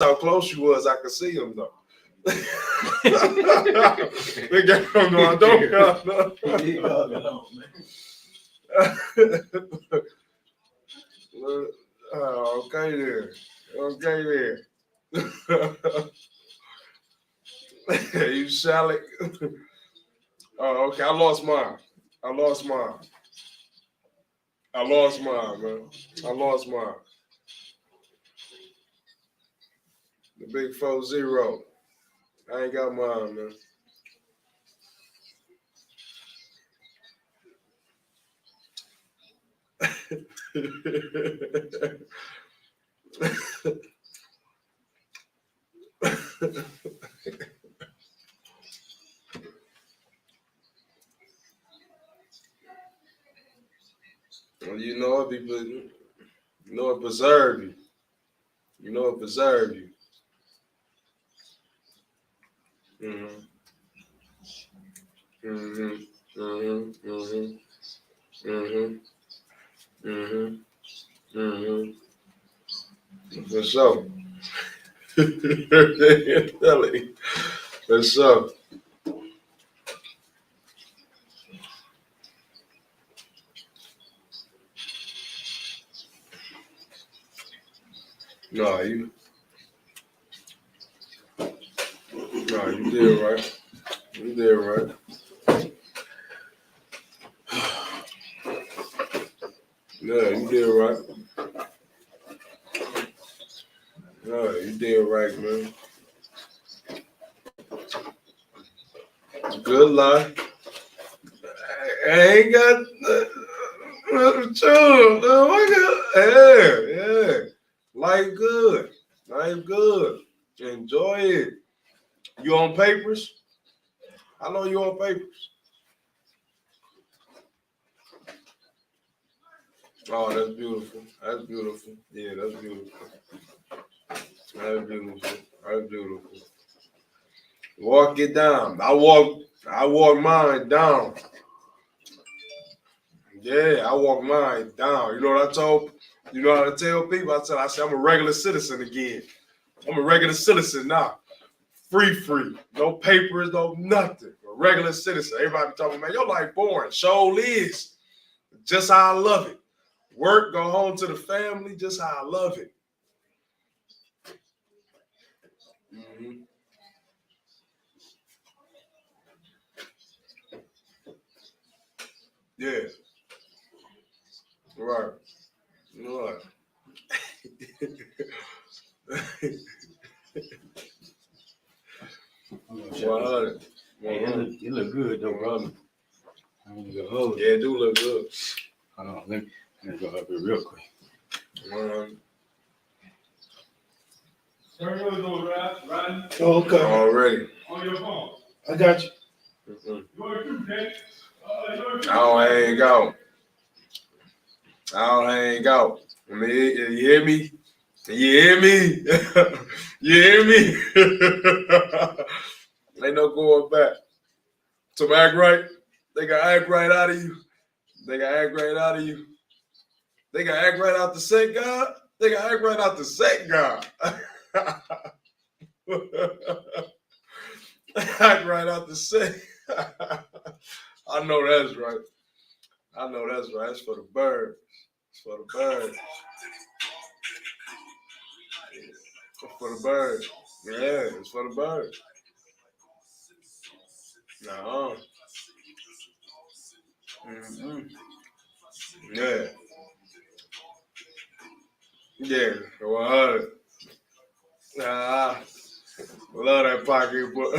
how close you was. I could see him though. They got him going. Don't come. Oh, okay then. Okay then. You shall it. Oh, okay. I lost mine, man. I lost mine. The big 4-0. I ain't got mine, man. Well, you know it preserve you. You know it preserve you. Mm-hmm. Mm-hmm. Mm-hmm. Mm-hmm. Mm-hmm. Mm-hmm. For sure. For sure. No, you did right. You did right. Yeah, you did right. Yeah, you did right, man. It's a good life. I ain't got nothing to yeah. Life good. Life good. Enjoy it. You on papers? I know you on papers. Oh, that's beautiful. That's beautiful. Yeah, that's beautiful. That's beautiful. That's beautiful. Walk it down. I walk mine down. Yeah, I walk mine down. You know what I told? You know how to tell people? I said I'm a regular citizen again. I'm a regular citizen now. Free. No papers, no nothing. A regular citizen. Everybody be talking, man, your life boring. Show is. Just how I love it. Work, go home to the family, just how I love it. Mm-hmm. Yeah. Right. Right. 100. Hey, you look good though, brother. I ain't gonna hold Yeah, it do look good. Hold on, let me go up here real quick. 100. Turn yours over, Rodney. Oh, okay. Already. On your phone. I got you. Mm-hmm. Yours too, Jay. I don't hang out. I mean, you hear me? You hear me? You hear me? Ain't no going back. To act right, they got act right out of you. They got act right out of you. They got act right out the set God. They got act right out the set God. Act right out the set. I know that's right. I know that's right. It's for the birds. It's for the birds. It's for the birds. Yeah, it's for the birds. Nah. Mm-hmm. Yeah. Yeah. 100. Ah, love that pocketbook.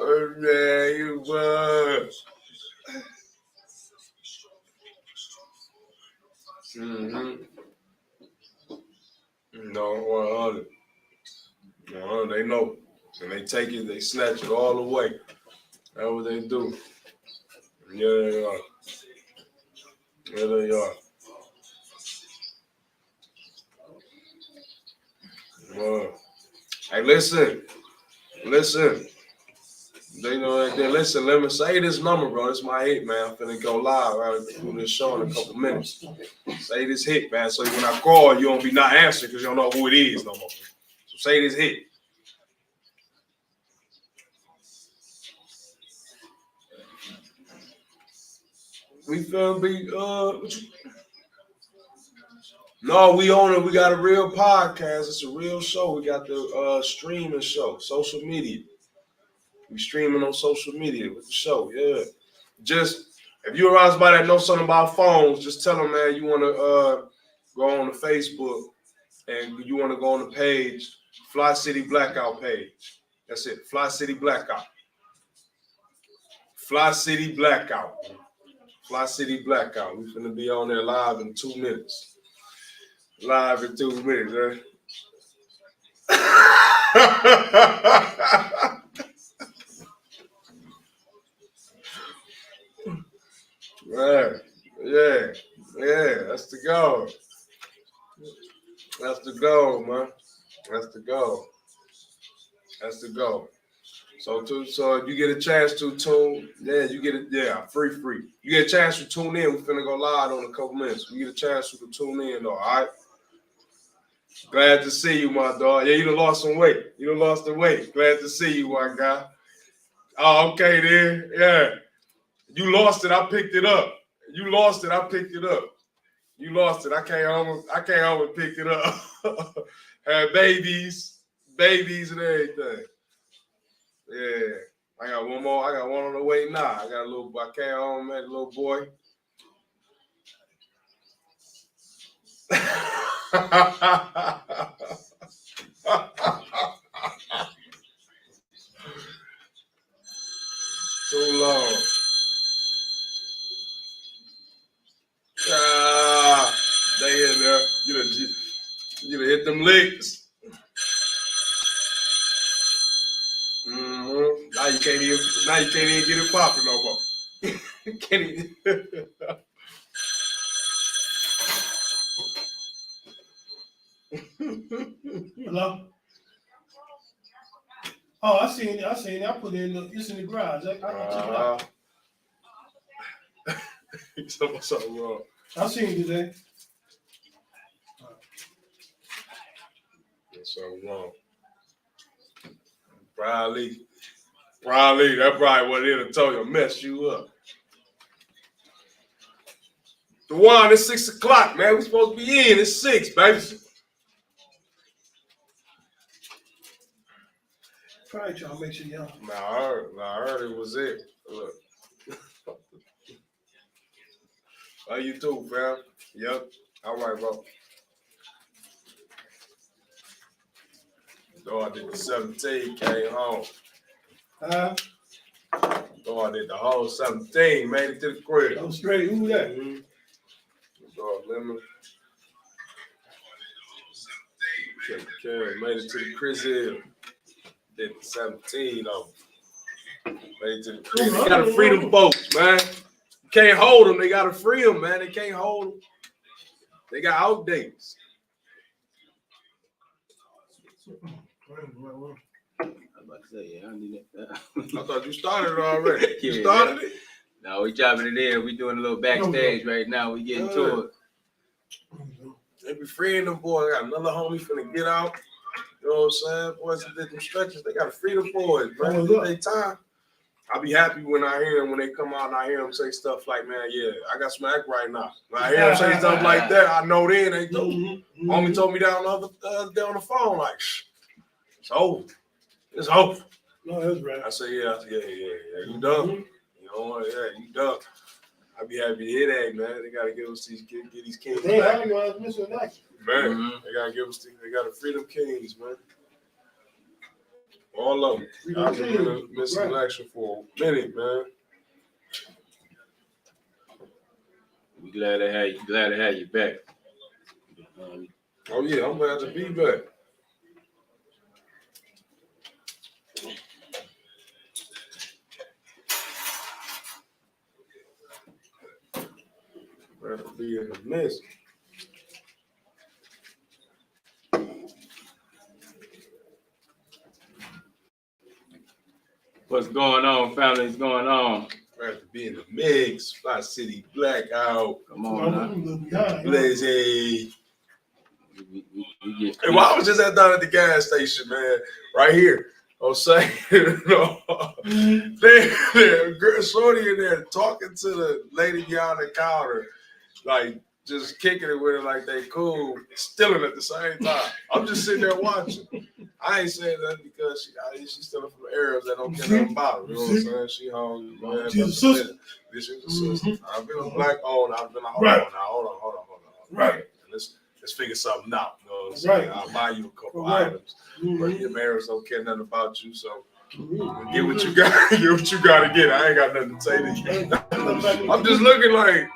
Oh, man, you was. Mm-hmm. No, 100. 100. They know. And they take it, they snatch it all away. That's what they do. Yeah, they are. Yeah, they are. Hey, listen. They know that. Then listen, let me say this number, bro. This is my hit, man. I'm finna go live. I'll do this show in a couple minutes. Say this hit, man. So when I call, you don't be not answering because you don't know who it is no more. So say this hit. We finna be No, we own it. We got a real podcast. It's a real show. We got the streaming show, social media. We streaming on social media with the show. Yeah. Just if you're around somebody that knows something about phones, just tell them, man, you want to go on the Facebook and you want to go on the page, Fli-City Blackout page. That's it. Fli-City Blackout. Fli-City Blackout. Fli-City Blackout. We're going to be on there live in 2 minutes. Live in 2 minutes, Right. Yeah. That's the goal. That's the goal, man. That's the goal. That's the goal. So if you get a chance to tune, you get it. Yeah, free. You get a chance to tune in. We're finna go live on a couple minutes. You get a chance to tune in, though. All right. Glad to see you, my dog. Yeah, you done lost some weight. You done lost the weight. Glad to see you, my guy. Oh, okay, then. Yeah. You lost it. I picked it up. You lost it. I picked it up. You lost it. I came home and picked it up. Had babies and everything. Yeah. I got one more. I got one on the way now. I came home, met a little boy. Too long. They in there. You done hit them licks. Now you can't even get it popping no more. Can't even. Hello? Oh, I seen it. I put it it's in the garage. I check it out. Something wrong. I seen it today. There's something wrong. Probably. That probably what it have told you mess you up. The one, it's 6 o'clock, man. We supposed to be in. It's 6, baby. Probably trying to make sure y'all. Nah, I heard it was it. Look. How you too, fam? Yep. All right, bro. Though I did the 17, came home. Though I did the whole 17, made it to the crib. I'm straight. Who that? Mm-hmm. Dog lemon. Made it to the crib. Did the 17 of them. Made it to the crib. They gotta free them folks, man. You can't hold them. They gotta free them, man. They can't hold them. They got outdates. I'm about to say, yeah, I need that. I thought you started it already. You started it? No, we dropping it in. We doing a little backstage right now. We getting to it. They be freeing them boys. I got another homie finna get out. You know what I'm saying? Boys that did them stretches. They gotta free them boys, bro. They time. I'll be happy when I hear them, when they come out and I hear them say stuff like, man, yeah, I got smacked right now. When I hear them say stuff like that, I know then they do. Homie told me down on the phone, like, it's over. It's over. No, that's right. I say, yeah, you done. You know, you done. I'd be happy to hear that, man. They gotta give us these kids, get these kings back. Hey, I was missing that. Man, they gotta give us they gotta free them kings, man. All of them. I've been missing in action for a minute, man. We glad to have you back. Oh yeah, I'm glad to be back. Glad to be in the midst. What's going on, family? What's going on? Right to be in the mix. Fli-City Blackout. Come on now. Blaze. We get Hey, well, I was just down at the gas station, man, right here. I'm saying, girl, shorty in there talking to the lady behind the counter, like just kicking it with her like they cool, stealing at the same time. I'm just sitting there watching. I ain't saying that because she's stealing from Arabs that don't care nothing about her. You know what I'm saying? She home. She's a sister. This is a sister. I've been a black owned. I've been like, hold on. Right. Let's figure something out. You know what I'm saying? Right. I'll buy you a couple items. But your Arabs don't care nothing about you, so get what you got. Get what you got to get. I ain't got nothing to say to you. I'm just looking like,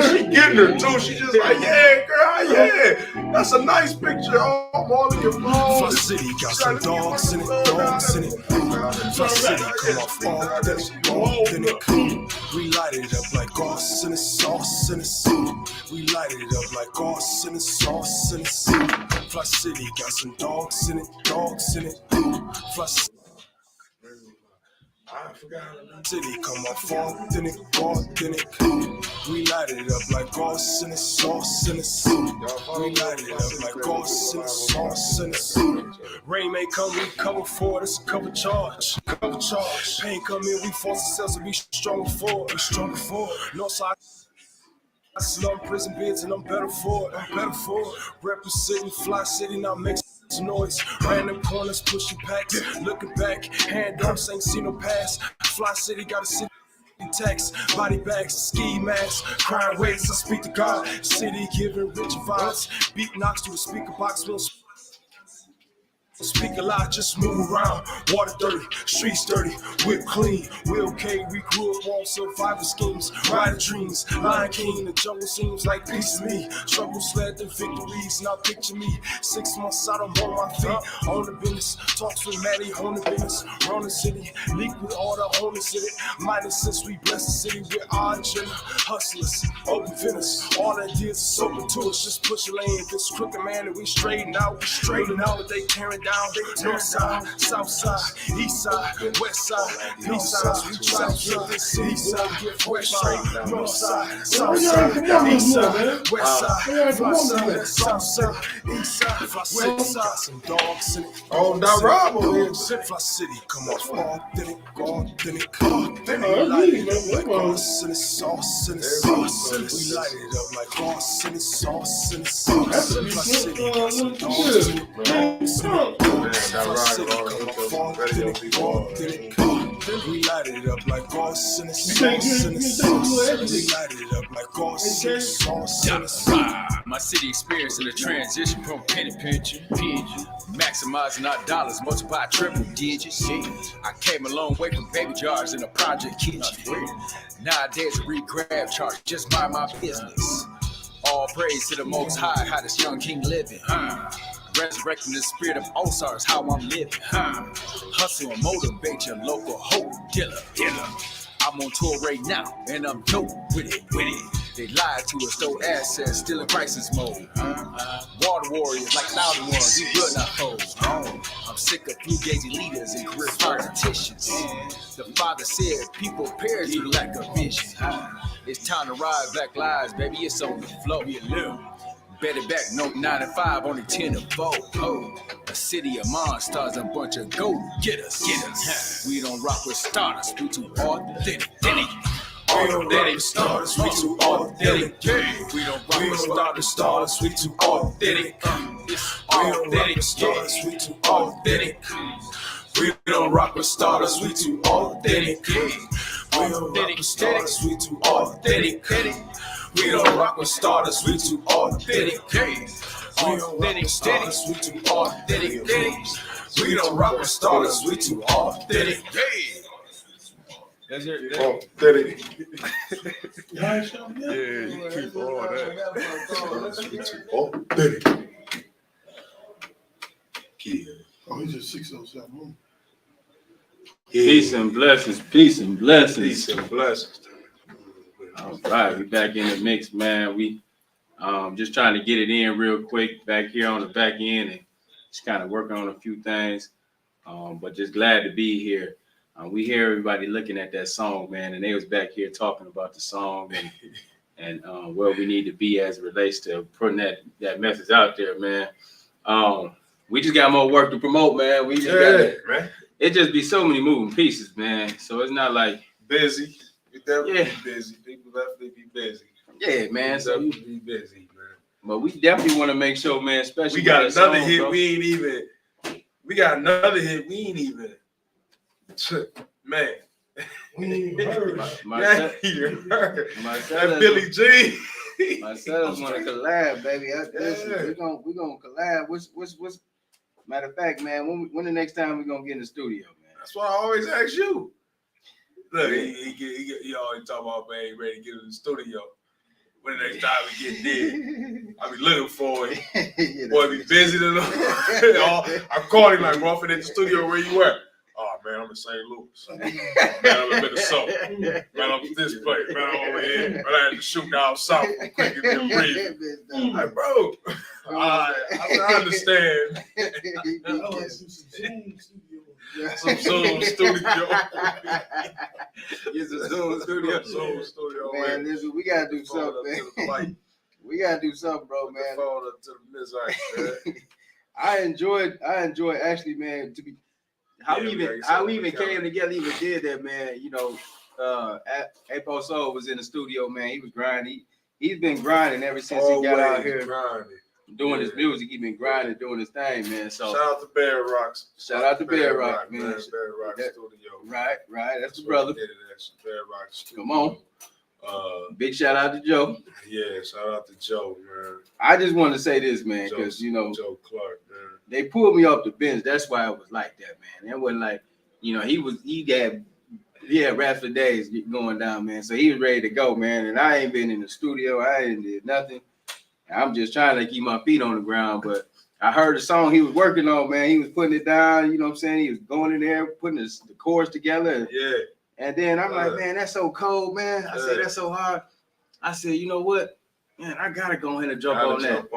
she getting her too. She just like, yeah, girl, yeah. That's a nice picture. I'm all in your phone. Fli-City got some dogs in it, dogs in it. Fli-City come off all in it. We light it up like sauce in the sauce in the soup. We light it up like sauce in the sauce in the soup. Fli-City got some dogs in it, dogs in it. Fli-City. I forgot. City come off all in it, we light it up like sauce in the sauce in the soup. We light it up like sauce in the sauce in the soup. Rain may come, we cover for it, it's a cover charge. Cover charge. Pain come in, we force ourselves to be stronger for it. Be stronger for it. Northside. I slum prison bids and I'm better for it. I'm better for it. Representing Fli-City, now make some noise. Random corners, pushing packs, looking back, hand ups, ain't seen no pass. Fli-City got a city tax, body bags, ski masks, crying waves. I speak to God. City giving rich vibes. Beat knocks through the speaker box. We'll speak a lot, just move around. Water dirty, streets dirty, whip clean. We okay, we grew up on survival schemes, riding dreams. Lion King, the jungle seems like peace to me. Struggles led to victories, now picture me. 6 months out, I'm on my feet. On the business, talks with Maddie, on the business. Run the city, leak with all the owners in it. Minus since we bless the city with our agenda. Hustlers, open finish. All that deals is open to us, just push a lane. If it's crooked, man, and we straighten out. They tearing down, north side, south side, east side, west side, east side, we try to get this east side, west side, north side, south side, east side, west side, Fli-City, south side, east side, Fli-City, some dogs in it. Oh, that Rob over here. Fli-City, come off authentic. Light it up like sauce in the sauce in the sauce. We light it up like sauce in the sauce in the sauce. Fli-City got some dogs in it. We light it up like sauce in the sauce in the sauce. We light it up like sauce in the sauce in the sauce. My city experiencing a transition from penny pinching, maximizing our dollars, multiply triple digits. I came a long way from baby jars in a project kitchen. Nowadays, a re-grab charge, just mind my business. All praise to the Most High, how this young king living. Resurrecting the spirit of Osiris, how I'm living. Hustle and motivate your local hope dealer. I'm on tour right now, and I'm dope with it. They lied to us, stole assets, still in crisis mode. Water warriors like loud ones, we will not fold. I'm sick of fugazi leaders and career politicians. The father said people perish through lack of vision. It's time to rise, black lives, baby, it's on the flow. Bet it back, no 9 to 5, only 10 to 4. A city of monsters, a bunch of go-getters. We don't rock with starters, we too authentic. Authentic starters, we too authentic. We don't rock with starters, we too authentic. Authentic starters, we too authentic. We don't rock with starters, we too authentic. We don't rock with starters, we too authentic. We don't rock with starters, we too authentic. We don't rock with starters, we too authentic. We don't rock with starters, we too authentic. That's it. Authentic. Yeah, you keep all that. We too authentic. Yeah. Oh, he's just 607. Peace and blessings. Peace and blessings. Peace and blessings. All right, we back in the mix, man. We just trying to get it in real quick back here on the back end and just kind of working on a few things. But just glad to be here. We hear everybody looking at that song, man, and they was back here talking about the song and where we need to be as it relates to putting that message out there, man. We just got more work to promote, man. We just man. It just be so many moving pieces, man. So it's not like busy. You definitely be busy. People definitely be busy. Yeah, man. So you be busy, man. But we definitely want to make sure, man, especially we got another song, hit. Bro. We got another hit. We ain't even. Man. We ain't heard. That Billy G. Myself want to collab, baby. Listen, we gonna collab. What's matter of fact, man? When the next time we gonna get in the studio, man? That's why I always ask you. Look, he always talk about, man, he ready to get in the studio. When the next time we get there, I be looking for it. Boy, be busy than I called him like, bro, I'm in the studio. Where you at? Oh man, I'm in St. Louis. Man, I'm in Minnesota. Man, I'm in this place. Man, I'm over here. Man, I had to shoot down south quick and get breathing. Like, bro, I understand. Some Zoom studio. It's a Zoom studio. Zoom studio. Man, listen, we gotta do something, man. We gotta do something, bro, man. Phone up to the mid-ice, man. I enjoyed actually, man, to be how we even came together, even did that, man. You know, Apo Soul was in the studio, man. He was grinding. He's been grinding ever since he got out here doing his music. He's been grinding, doing his thing, man. So shout out to Bear Rocks. Shout out to Bear Rock, man. Bear Rock Studio. Right. That's the brother. Bear Rock Studio. Come on. Big shout out to Joe. Yeah, shout out to Joe, man. I just want to say this, man, because Joe Clark, man. They pulled me off the bench. That's why it was like that, man. It wasn't like, he had raps for days going down, man. So he was ready to go, man. And I ain't been in the studio. I ain't did nothing. I'm just trying to keep my feet on the ground. But I heard the song he was working on, man. He was putting it down. You know what I'm saying? He was going in there, putting the chords together. Yeah. And then I'm like, man, that's so cold, man. I said, that's so hard. I said, you know what? Man, I gotta go ahead and jump on that.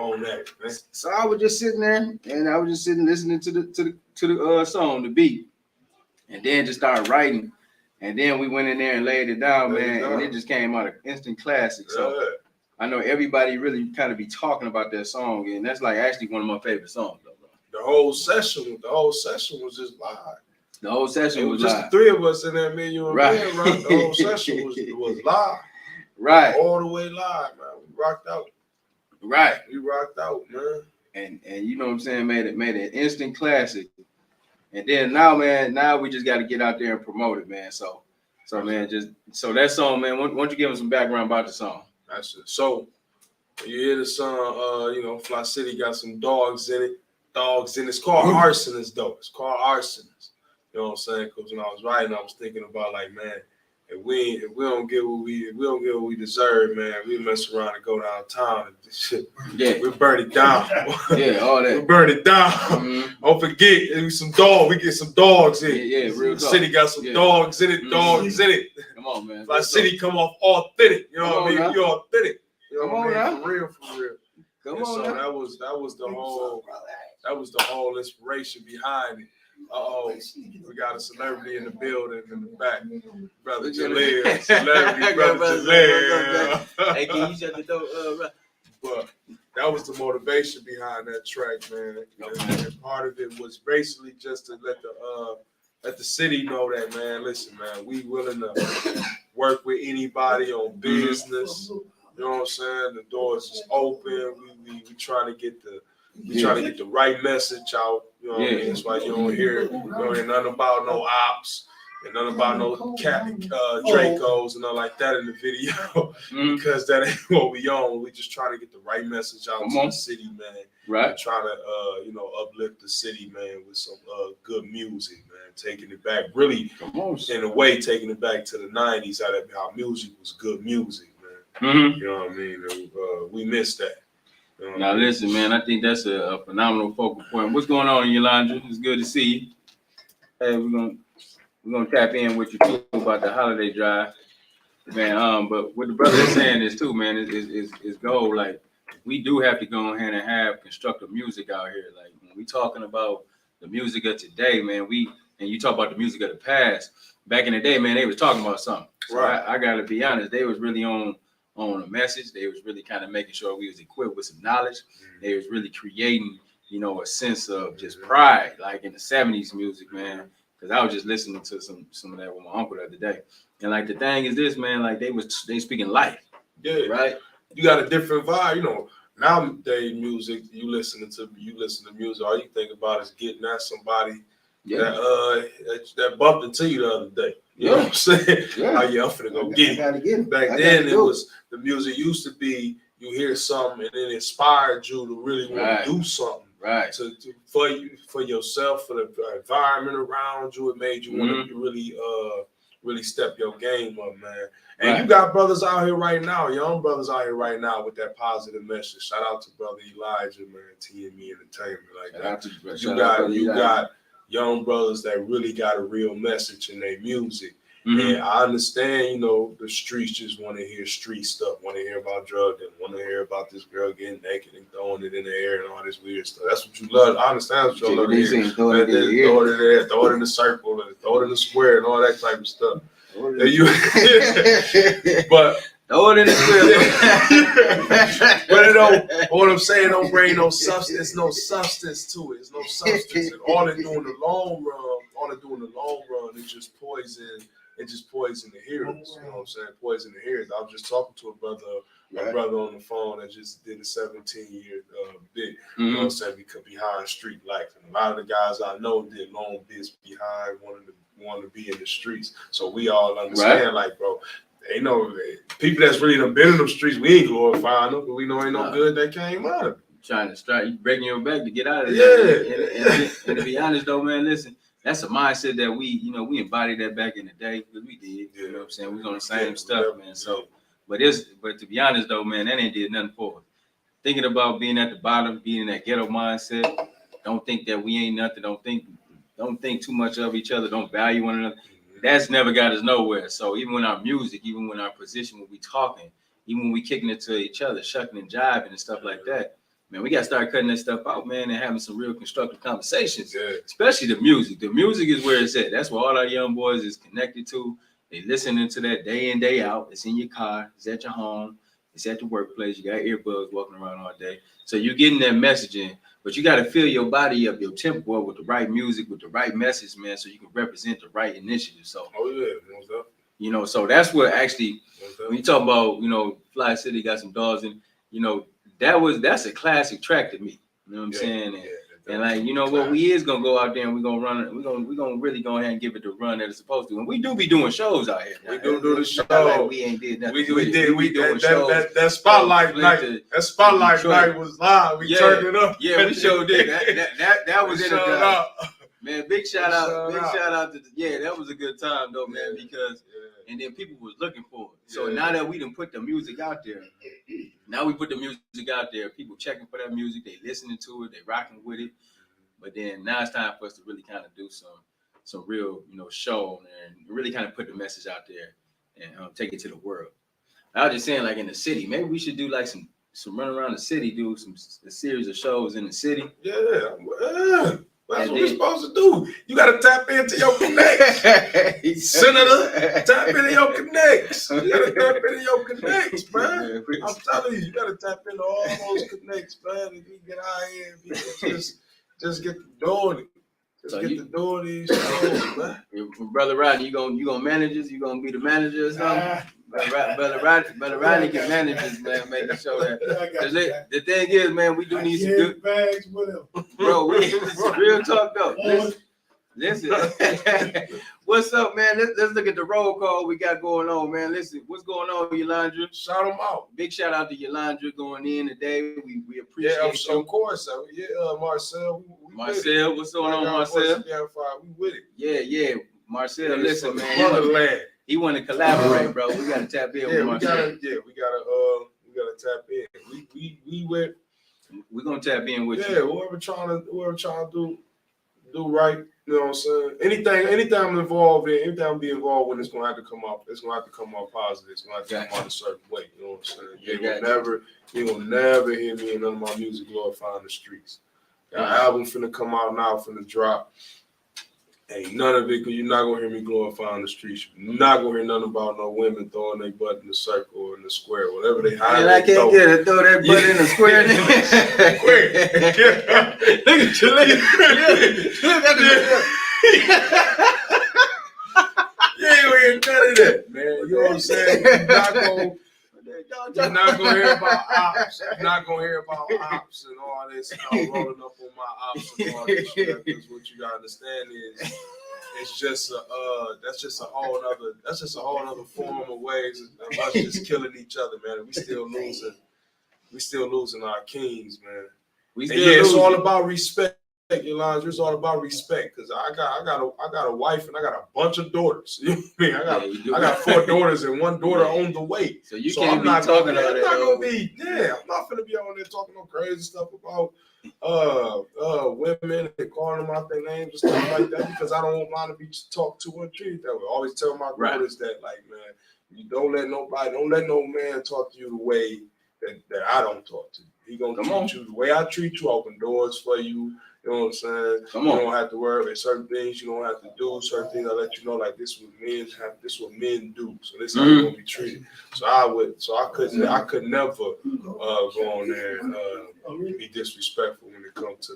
Man. So I was just sitting there, and I was just sitting listening to the song, the beat, and then just started writing. And then we went in there and laid it down, man, and it just came out an instant classic. So I know everybody really kind of be talking about that song, and that's like actually one of my favorite songs, though, bro. The whole session was just live. The whole session was just live. The three of us in that menu, right? The whole session was live. Right. All the way live, man. We rocked out. Right. We rocked out, man. And you know what I'm saying, made an instant classic. And then now we just got to get out there and promote it, man. So man, so that song, man, why don't you give us some background about the song? That's it. So when you hear the song, Fli-City got some dogs in it. It's called Arsonist, though. It's called Arsonist. You know what I'm saying? Because when I was writing, I was thinking about like, man, if we don't get what we deserve, man, we mess around and go downtown and shit. Yeah, we burn it down. Yeah, all that. We burn it down. Mm-hmm. Don't forget, we get some dogs in. Yeah, real talk. The city got some dogs in it. Mm-hmm. Dogs in it. Come on, man. Fli-City come off authentic. You know what I mean? You authentic. You know what I mean? For real. Come on, so that was the whole inspiration behind it. We got a celebrity in the building in the back. Brother Jaleel. Celebrity brother Jaleel. Hey, can you shut the door? But that was the motivation behind that track, man. And part of it was basically just to let the city know that, man, listen, man, we willing to work with anybody on business. You know what I'm saying? The doors is open. We trying to get the right message out. You know what I mean? That's why you don't hear nothing about no ops and nothing about no Dracos and nothing like that in the video. Because that ain't what we on. We just trying to get the right message out to the city, man. Right. And trying to uplift the city, man, with some good music, man. Taking it back, really, in a way, taking it back to the 90s, how music was good music, man. Mm-hmm. You know what I mean? And, we missed that. Now listen, man, I think that's a phenomenal focal point. What's going on, Yolanda? It's good to see you. Hey, we're gonna tap in with you too about the holiday drive, man. But what the brother is saying is too, man, is goal. Like we do have to go ahead and have constructive music out here. Like when we talking about the music of today, man, and you talk about the music of the past, back in the day, man, they was talking about something. So Right. I gotta be honest, they was really on a message. They was really kind of making sure we was equipped with some knowledge. They was really creating, you know, a sense of just pride, like in the 70s music, man. Because I was just listening to some of that with my uncle the other day. And like the thing is this, man, like they speaking life. Yeah. Right. You got a different vibe, you know. Nowadays music, you listen to music, all you think about is getting at somebody that bumped into you the other day. You know what I'm saying? Yeah. How you finna go get it. Gotta get it. Back then it was the music used to be you hear something and it inspired you to really want to do something. Right. For yourself, for the environment around you, it made you want to really step your game up, man. And you got brothers out here right now, young brothers out here right now with that positive message. Shout out to brother Elijah, man, TME Entertainment, like that. You got young brothers that really got a real message in their music. And I understand, you know, the streets just want to hear street stuff, want to hear about drugs, and want to hear about this girl getting naked and throwing it in the air and all this weird stuff. That's what you love. I understand what you love to hear. Throw it in the air, throw it in the circle, and throw it in the square, and all that type of stuff. But throw it in the square. But it don't. What I'm saying, don't bring no substance. No substance to it. It's no substance. And all it do in the long run, is just poison. It just poison the hearers. You know what I'm saying? Poison the hearers. I was just talking to a brother on the phone that just did a 17-year bit. You know what I'm saying? Because behind street life, and a lot of the guys I know did long bits behind wanting to be in the streets. So we all understand, like, bro. Ain't no people that's really done been in them streets. We ain't glorifying them, but we know ain't no good that came out of it. Trying to strike, you breaking your back to get out of there. Yeah. And to be honest though, man, listen, that's a mindset that we embodied that back in the day because we did. You know what I'm saying? We was on the same stuff, man. So, but to be honest though, man, that ain't did nothing for us. Thinking about being at the bottom, being in that ghetto mindset, don't think that we ain't nothing. Don't think too much of each other. Don't value one another. That's never got us nowhere. So even when our music, even when our position, when we talking, even when we kicking it to each other, shucking and jiving and stuff like that, man, we got to start cutting that stuff out, man, and having some real constructive conversations, especially the music. The music is where it's at. That's where all our young boys is connected to. They listening to that day in, day out. It's in your car. It's at your home. It's at the workplace. You got earbuds walking around all day. So you're getting that messaging, but you got to fill your body up, your tempo up with the right music, with the right message, man, so you can represent the right initiative. So, you know, so that's what actually, when you talk about, you know, Fli-City got some dogs, and, you know, that's a classic track to me. You know what I'm saying? And like, you know what, we is gonna go out there and we're gonna run it. We're gonna really go ahead and give it the run that it's supposed to. And we do be doing shows out here. We do the show. Like we ain't did nothing. We did that spotlight night. That spotlight night was live. We turned it up. Yeah, we sure did. That was in the man. Big shout out to that was a good time though, man, because and then people was looking for it. So now that we done put the music out there, people checking for that music, they listening to it, they rocking with it. But then now it's time for us to really kind of do some real, you know, show and really kind of put the message out there and take it to the world. I was just saying, like in the city, maybe we should do like some run around the city, do a series of shows in the city. That's what we're supposed to do. You got to tap into your connects. Senator, tap into your connects. You got to tap into your connects, man. I'm telling you, you got to tap into all those connects, man. If you get out here and just get to doing it. Get to doing these shows, man. Brother Rodney, you gonna manage us? You gonna be the manager or something? Brother Rodney can manage us, man, making sure that. The thing is, man, we do need some good bags with him. Bro, real talk though. Listen. What's up, man? Let's look at the roll call we got going on, man. Listen, what's going on, Yolandra? Shout them out. Big shout out to Yolandra going in today. We appreciate you. Of course. Marcel. Marcel, what's going on, Marcel? We with it. Yeah. Marcel, listen, man. He want to collaborate, bro. We got to tap in with Marcel. We gotta tap in. We're gonna tap in with you. Yeah, whoever trying to do right. You know what I'm saying? Anything I'm involved in, anything I'm be involved in, it's gonna have to come out. It's gonna have to come out positive. It's gonna have to come out a certain way. You know what I'm saying? You will never hear me in none of my music glorifying the streets. Our album finna come out now, finna drop. Ain't none of it, because you're not gonna hear me glorifying the streets. You're not gonna hear nothing about no women throwing their butt in the circle or in the square, whatever they hide. Man, I can't get it. Throw that butt in the square. Look at you. Look at You ain't gonna hear none of that, man. You know what I'm saying? You're not gonna hear about ops. You're not gonna hear about ops and all this stuff rolling up on my ops and all this shit. Because what you gotta understand is it's just that's just a whole other form of ways of us just killing each other, man. We still losing our kings, man. It's all about respect. Yolanda, it's all about respect, because I got a wife and I got a bunch of daughters. You know what I mean? I got 4 daughters and 1 daughter on the way. So you can't be talking about that. I'm not gonna be on there talking no crazy stuff about women and calling them out their names and stuff like that, because I don't want mine to be talked to and treated that way. I always tell my daughters that, like, man, you don't let no man talk to you the way that I don't talk to you. He gonna treat you the way I treat you, open doors for you. You know what I'm saying? You don't have to worry about certain things. You don't have to do certain things. I let you know, like, this is what men do. So this is how you're gonna be treated. So I could never go on there and be disrespectful when it comes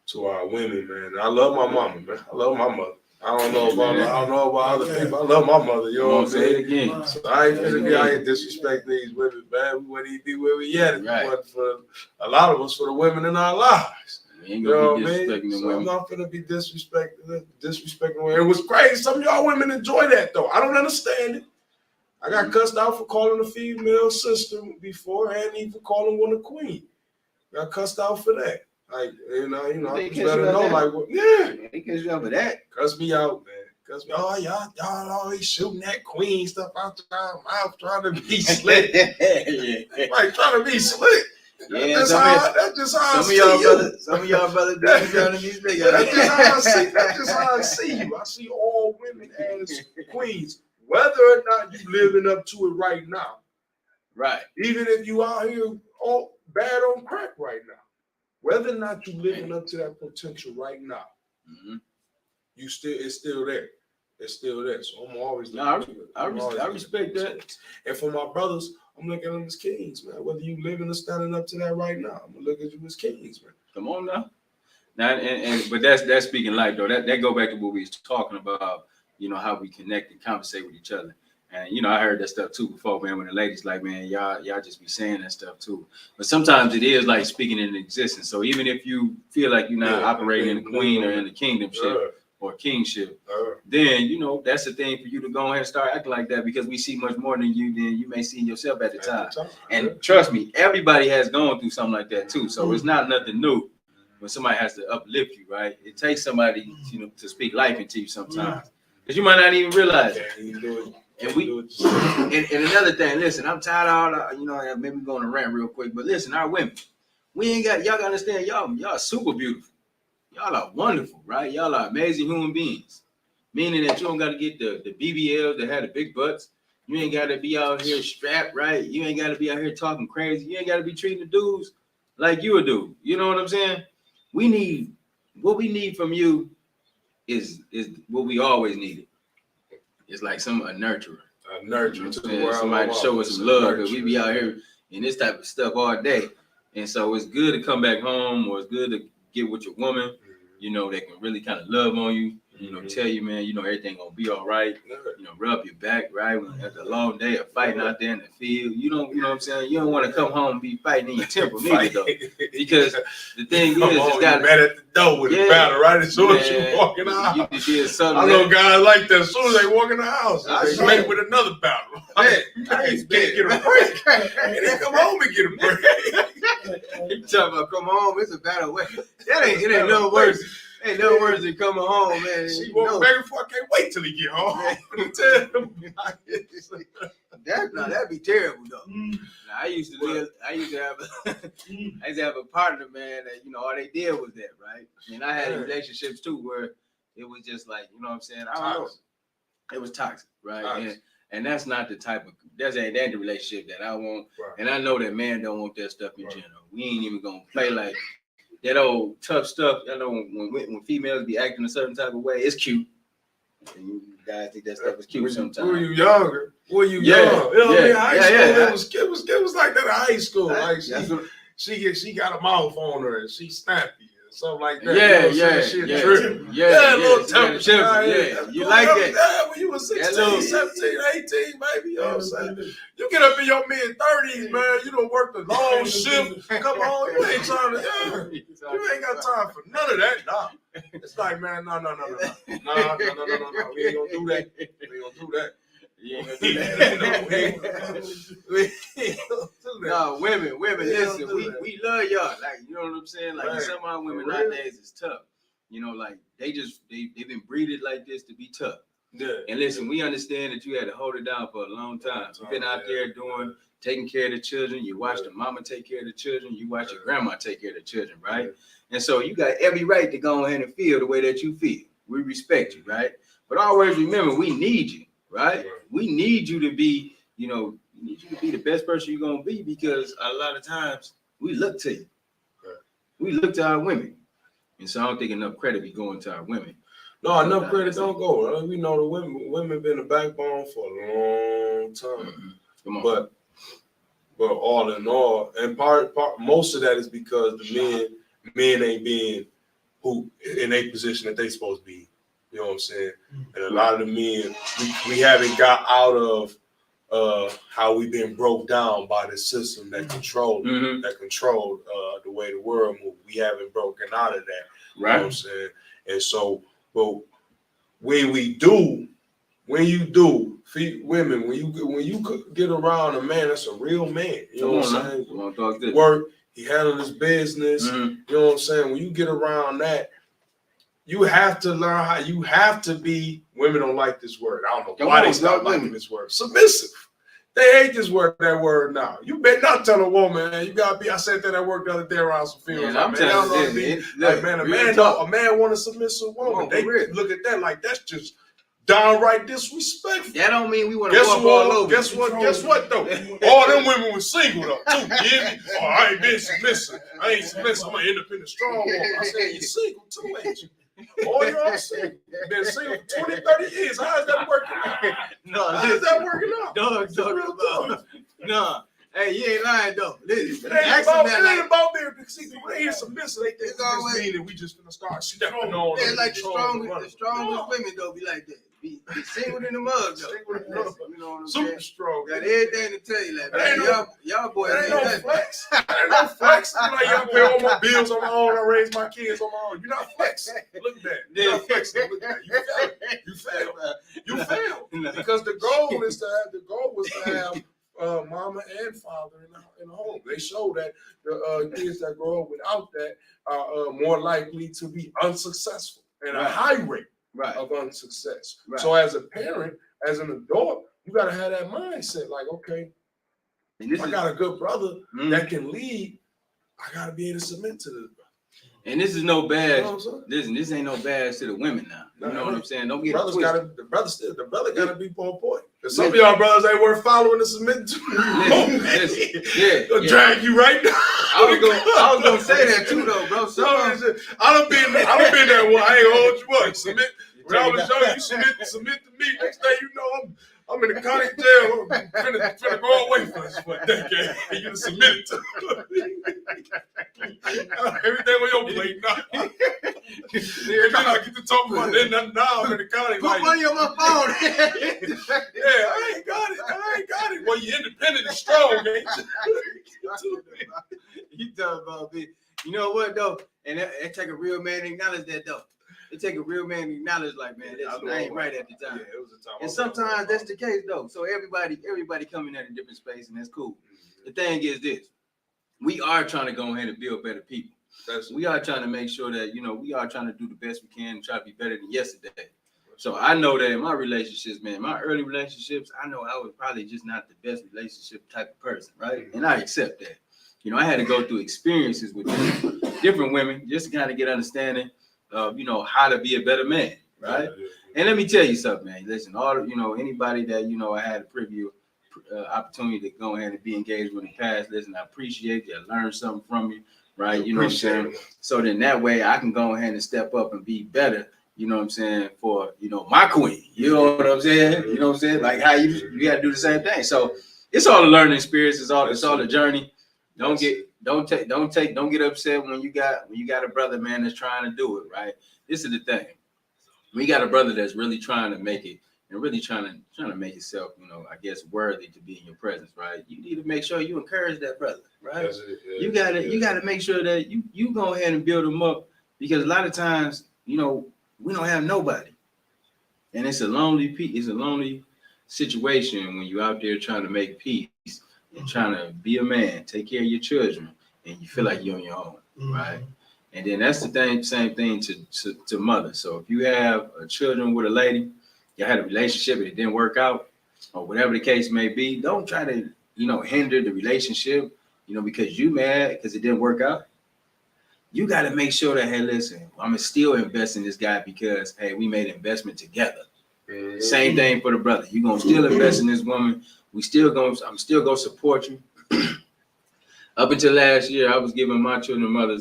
to our women, man. I love my mama, man. I love my mother. I don't know about other people. I love my mother. You know what I'm saying? So I ain't finna be out here disrespecting these women, man. We wouldn't even be where we at if it wasn't for a lot of us, for the women in our lives. You know what I mean? So I'm not gonna be disrespecting women. It was crazy. Some of y'all women enjoy that though. I don't understand it. I got cussed out for calling a female sister before, and even calling one a queen. Got cussed out for that. Like, you know, I just let her know, like, well, yeah. They cuss you out for that. Cuss me out, man. Cuss me. Oh, y'all always shooting that queen stuff out your mouth, trying to be slick. Like, trying to be slick. Yeah, that's just how I see you. Some of y'all brothers trying to be slick. That's just how I see you. I see all women as queens, whether or not you living up to it right now. Right. Even if you out here all bad on crack right now. Whether or not you living up to that potential right now, it's still there. It's still there. So I'm always I respect that. And for my brothers, I'm looking at them as kings, man. Whether you living or standing up to that right now, I'm gonna look at you as kings, man. Come on now. But that's speaking life though. That go back to what we was talking about, you know, how we connect and conversate with each other. And, you know, I heard that stuff too before, man, when the ladies like, man, y'all just be saying that stuff too. But sometimes it is like speaking in existence. So even if you feel like you're not operating in the queen or in the kingdomship or kingship, then, you know, that's the thing for you to go ahead and start acting like that, because we see much more than you may see yourself at the time. And trust me, everybody has gone through something like that too. So it's not nothing new when somebody has to uplift you, right? It takes somebody, you know, to speak life into you sometimes, because you might not even realize it. And another thing, listen, I'm tired of all the, you know, maybe going to rant real quick, but listen, our women, y'all gotta understand, y'all super beautiful. Y'all are wonderful, right? Y'all are amazing human beings. Meaning that you don't gotta get the BBLs that have the big butts. You ain't gotta be out here strapped, right? You ain't gotta be out here talking crazy. You ain't gotta be treating the dudes like you a dude. You know what I'm saying? What we need from you is what we always needed. It's like a nurturer. A nurturer to the world. Somebody to show us some love, because we be out here in this type of stuff all day. And so it's good to come back home, or it's good to get with your woman, you know, that can really kind of love on you, you know, tell you, man, you know, everything gonna be all right, you know, rub your back, right? When after a long day of fighting out there in the field, you know what I'm saying? You don't want to come home and be fighting in your temple, neither, though. Because the thing is, it's got met at the door with a battle right as soon as you walk in the house. I know guys like that. As soon as they walk in the house, they make with another battle. I can't get a break. And then come home and get a break. You talking about come home? It's a battle way. It ain't no worse. Ain't no worse than coming home, man. She walked back and forth. I can't wait till he get home. That'd be terrible though. Now, I used to have a partner, man, that, you know, all they did was that, right? And I had relationships too where it was just like, you know what I'm saying? I don't know. It was toxic, right? And that's not the type of that's the relationship that I want. Right. And I know that man don't want that stuff in general. We ain't even gonna play like that old tough stuff. I know when females be acting a certain type of way, it's cute. And you guys think that stuff is cute sometimes. Were you younger? Were you Yeah, young? You know what I mean? High school, yeah. It was like that in high school. Like That's what- she got a mouth on her and she snappy and something like that. Yeah, you know what I'm saying? yeah, She tripping. yeah, a little temper. yeah. You like that? Yeah, when you was 16, 17, 18, baby, you know what I'm saying? You get up in your mid-30s, man, you done worked a long shift, come on, you ain't trying to, you ain't got time for none of that, nah. It's like, man, no. We ain't gonna do that. We ain't gonna do that. You ain't gonna do that. No, women, listen, we love y'all. Like, you know what I'm saying? Like, Right. some of our women For real? nowadays is tough. You know, like they've been breeded like this to be tough. Yeah. And listen, we understand that you had to hold it down for a long time. You've been out there taking care of the children. You watched the mama take care of the children. You watched your grandma take care of the children, right? Yeah. And so you got every right to go ahead and feel the way that you feel. We respect you, right? But always remember, we need you, right? We need you to be, you know, we need you to be the best person you're gonna be, because a lot of times we look to you. Right. We look to our women. And so I don't think enough credit be going to our women. No, enough credit don't go. We know the women been the backbone for a long time. Come on. But all in all, and part most of that is because the men ain't being who in a position that they supposed to be. You know what I'm saying? And a lot of the men, we haven't got out of how we've been broke down by the system that controlled the way the world moved. We haven't broken out of that. Right. You know what I'm saying? And so, but when you do, women, when you get around a man that's a real man, you know what I'm saying? Work, he handled his business, you know what I'm saying? When you get around that, you have to learn how you have to be. Women don't like this word. I don't know why they stop liking this word. Submissive. They hate that word now. You better not tell a woman, man. You gotta be. I said that at work the other day around some fields. Man, I'm telling you, like, man, a man want a submissive woman. They look at that like that's just downright disrespectful. That don't mean we want to walk all over. Guess what though? All them women was single though too. You hear me? Oh, I ain't been submissive. I ain't submissive. I'm an independent, strong woman. I said you single too, ain't you? Oh, you're all single. You've been single for 20, 30 years. How is that working out? How is that working out? Dog. No. Hey, you ain't lying though. Listen, it ain't about being see, when they hear submissive, they think it's mean that we just gonna start stepping on. They're like the strongest women though be like that. Be single in the mug though. You know what I'm saying? Super strong. Got everything to tell you, like, man, y'all boys ain't no flex. Ain't no flex. You like, y'all pay all my bills on my own. I raise my kids on my own. You're not flexing. Look at that. You're not flexing. Look at that. You failed. You failed. Because the goal was to have mama and father in the home. They show that the kids that grow up without that are more likely to be unsuccessful at a high rate of unsuccess. Right. So as a parent, as an adult, you got to have that mindset like, okay, I got a good brother that can lead. I got to be able to submit to this brother. And this is no badge. Listen, this ain't no badge to the women now. You know what I'm saying? Don't get it twisted. The brother gotta be on point. Because some of y'all brothers ain't worth following and submitting to. They'll drag you right down. I was gonna say that too though, bro. I done been that one. I ain't hold you up. Submit. When I was young, you submit to me. Next day, you know I'm in the county jail. I'm finna go away for a decade. And you submitted to everything on your plate now. And then I get to talk about that now. I'm in the county. Put money on my phone. Yeah, I ain't got it. Well, you're independent and strong, ain't you? You talking about me. You know what though? And it take a real man to acknowledge that though. It take a real man to acknowledge, like, man, I ain't right at the time. Yeah, it was a time. And sometimes that's the case though. So everybody coming at a different space, and that's cool. The thing is this: we are trying to go ahead and build better people. We are trying to make sure that, you know, we are trying to do the best we can and try to be better than yesterday. So I know that in my relationships, man, my early relationships, I know I was probably just not the best relationship type of person, right? And I accept that. You know, I had to go through experiences with different women just to kind of get understanding of, you know, how to be a better man, right? And let me tell you something, man. Listen, anybody that, you know, I had a preview opportunity to go ahead and be engaged with in the past, listen, I appreciate you. I learned something from you. right? You know what I'm saying? So then that way I can go ahead and step up and be better. You know what I'm saying? For, you know, my queen. You know what I'm saying? You know what I'm saying? Like how you got to do the same thing. So it's all a learning experience. It's all a journey. Don't get upset when you got a brother, man, that's trying to do it, right? This is the thing. We got a brother that's really trying to make it and really trying to make himself, you know, I guess worthy to be in your presence, right? You need to make sure you encourage that brother, right? You gotta make sure that you go ahead and build him up, because a lot of times, you know, we don't have nobody, and it's a lonely situation when you're out there trying to make peace and trying to be a man, take care of your children, and you feel like you're on your own, right? And then that's the same thing to mother. So if you have children with a lady, you had a relationship and it didn't work out, or whatever the case may be, don't try to, you know, hinder the relationship, you know, because you mad because it didn't work out. You got to make sure that, hey, listen, I'm gonna still invest in this guy because, hey, we made an investment together. Same thing for the brother. You're gonna still invest in this woman. I'm still gonna support you. Up until last year, I was giving my children mother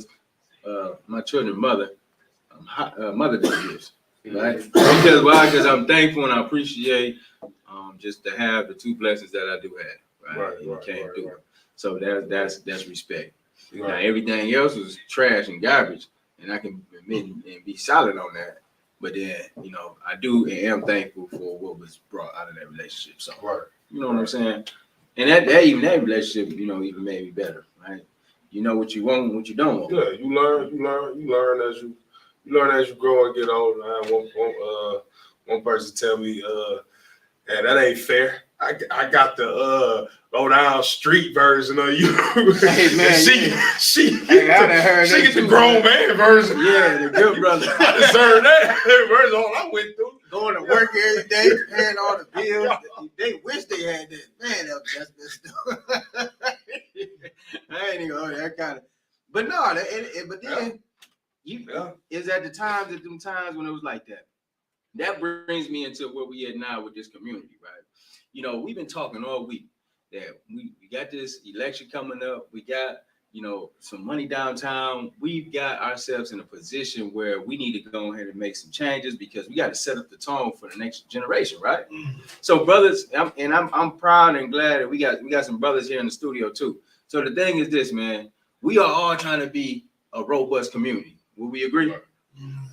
Mother Day gifts, right? Because why? Because I'm thankful and I appreciate just to have the two blessings that I do have, right? You can't do it. So that's respect. Now everything else was trash and garbage, and I can admit and be solid on that. But then, you know, I do and am thankful for what was brought out of that relationship. So, you know what I'm saying? And that relationship, you know, even made me better, right? You know what you want and what you don't want. Yeah, you learn as you grow and get older. I had one person tell me, "Hey, that ain't fair. I got the low down street version of you." Hey man, she get the grown man version. Yeah, the good brother. I deserve that version. All I went through. Going to work every day, paying all the bills. They wish they had that. Man, that's messed up. I ain't even that kind of. But no, but then is at the times when it was like that. That brings me into where we at now with this community, right? You know, we've been talking all week that we got this election coming up. We got, you know, some money downtown. We've got ourselves in a position where we need to go ahead and make some changes because we got to set up the tone for the next generation, right? So, brothers, I'm proud and glad that we got some brothers here in the studio too. So the thing is this, man, we are all trying to be a robust community. Will we agree?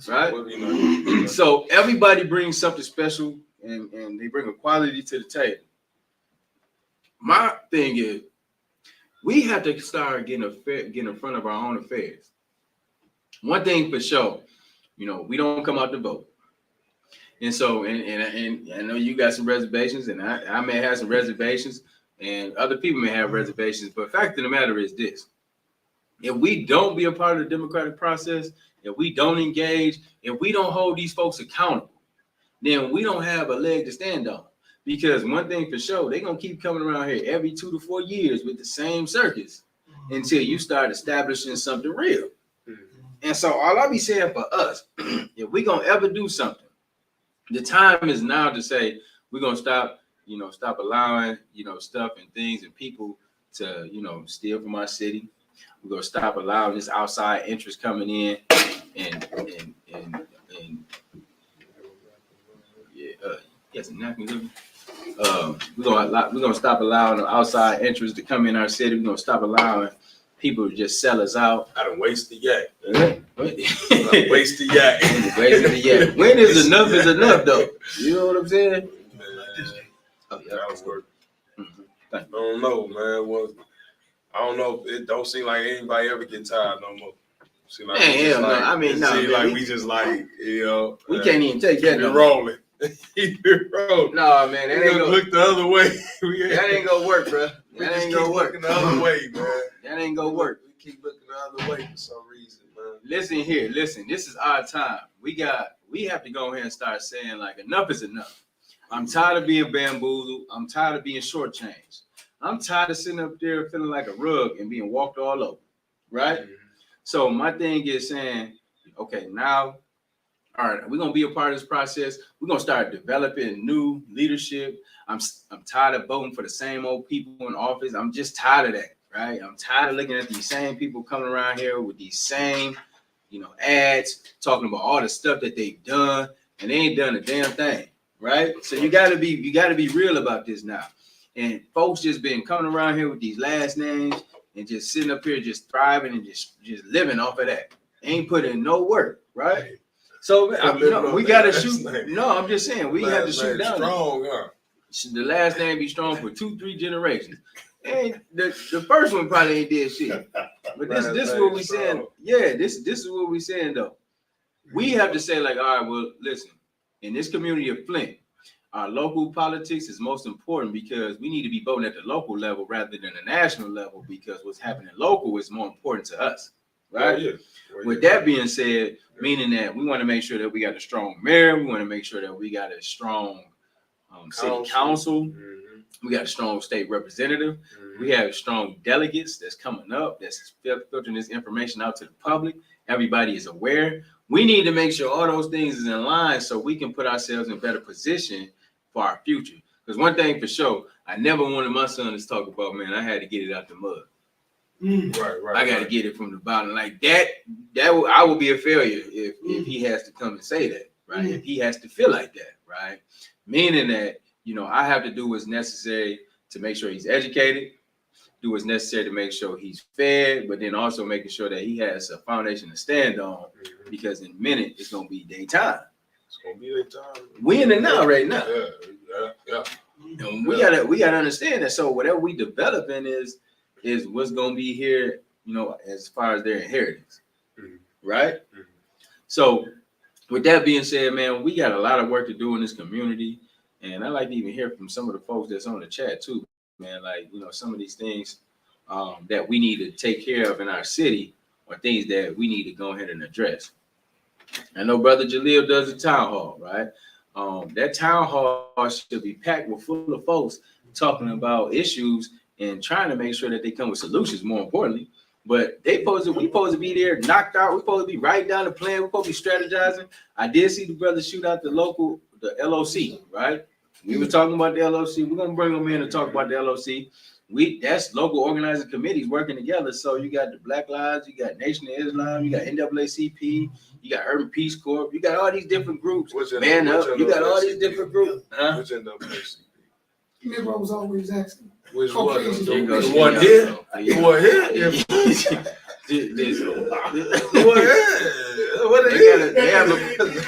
Right? So everybody brings something special and they bring a quality to the table. My thing is, we have to start getting in front of our own affairs. One thing for sure, you know, we don't come out to vote. And so, and I know you got some reservations, and I may have some reservations, and other people may have reservations, but the fact of the matter is this. If we don't be a part of the democratic process, if we don't engage, if we don't hold these folks accountable, then we don't have a leg to stand on. Because one thing for sure, they're going to keep coming around here every 2 to 4 years with the same circus until you start establishing something real. And so all I be saying for us, if we're going to ever do something, the time is now to say we're going to stop allowing, you know, stuff and things and people to, you know, steal from our city. We're going to stop allowing this outside interest coming in and yes, and napkins. We're gonna stop allowing the outside interest to come in our city. We're gonna stop allowing people to just sell us out. I done wasted the yak. Waste the yak. Wasted the yak. When is enough though? You know what I'm saying? Oh, yeah, that was work. I don't know, man. I don't know. It don't seem like anybody ever get tired no more. Seem like man, hell no. I mean, no. Seem like we just like, you know. We can't even take that. Keep it rolling. No, man, that ain't gonna look the other way. That ain't gonna work, bro. That ain't gonna work. The other way, man. That ain't gonna work. We keep looking the other way for some reason, man. Listen here, listen. This is our time. We have to go ahead and start saying like enough is enough. I'm tired of being bamboozled. I'm tired of being shortchanged. I'm tired of sitting up there feeling like a rug and being walked all over, right? Mm-hmm. So my thing is saying, okay, now. All right, we're gonna be a part of this process. We're gonna start developing new leadership. I'm tired of voting for the same old people in office. I'm just tired of that, right? I'm tired of looking at these same people coming around here with these same, ads talking about all the stuff that they've done, and they ain't done a damn thing, right? So you gotta be real about this now. And folks just been coming around here with these last names and just sitting up here just thriving and just living off of that. Ain't put in no work, right? So we gotta shoot. No, I'm just saying we have to shoot down. Strong, huh? The last name be strong for 2-3 generations. And the first one probably ain't did shit. But this is what we saying. Yeah, this is what we saying though. We have to say like, all right, well, listen, in this community of Flint, our local politics is most important because we need to be voting at the local level rather than the national level because what's happening local is more important to us, right? Yeah. With that being said, meaning that we want to make sure that we got a strong mayor, we want to make sure that we got a strong city council, we got a strong state representative, we have strong delegates that's coming up, that's filtering this information out to the public. Everybody is aware. We need to make sure all those things is in line so we can put ourselves in a better position for our future. Because one thing for sure, I never wanted my son to talk about, man, I had to get it out the mud. Right. I got to get it from the bottom. Like that I will be a failure if he has to come and say that, right? If he has to feel like that, right? Meaning that, I have to do what's necessary to make sure he's educated, do what's necessary to make sure he's fed, but then also making sure that he has a foundation to stand on because in a minute, it's going to be daytime. It's going to be daytime. We in it now, right now. Yeah. And we gotta understand that. So whatever we developing is what's gonna be here, as far as their inheritance, right? So with that being said, man, we got a lot of work to do in this community, and I like to even hear from some of the folks that's on the chat too, man. Like some of these things that we need to take care of in our city are things that we need to go ahead and address. I know Brother Jaleel does a town hall, right? That town hall should be packed with full of folks talking about issues and trying to make sure that they come with solutions, more importantly. But we supposed to be there knocked out. We're supposed to be writing down the plan. We're supposed to be strategizing. I did see the brother shoot out the LOC, right? We were talking about the LOC. We're going to bring them in and talk about the LOC. That's local organizing committees working together. So you got the Black Lives, you got Nation of Islam, you got NAACP, you got Urban Peace Corps, you got all these different groups. Man up, you got all these different groups. Which NAACP? Nigga was always asking. Which one? The one here? The one here?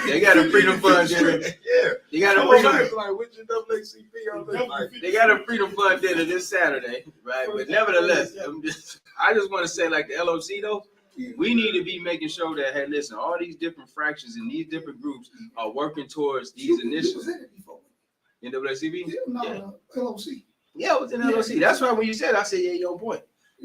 They got a freedom fund dinner. Yeah. They got a freedom. Like which NAACP? They got a freedom fund dinner this Saturday, right? But nevertheless, I just want to say, like the LOC though, we need to be making sure that, hey, listen, all these different fractions and these different groups are working towards these initiatives. NAACP? No, LOC. Yeah, it was in LOC. That's why when you said, I said, yeah, your point.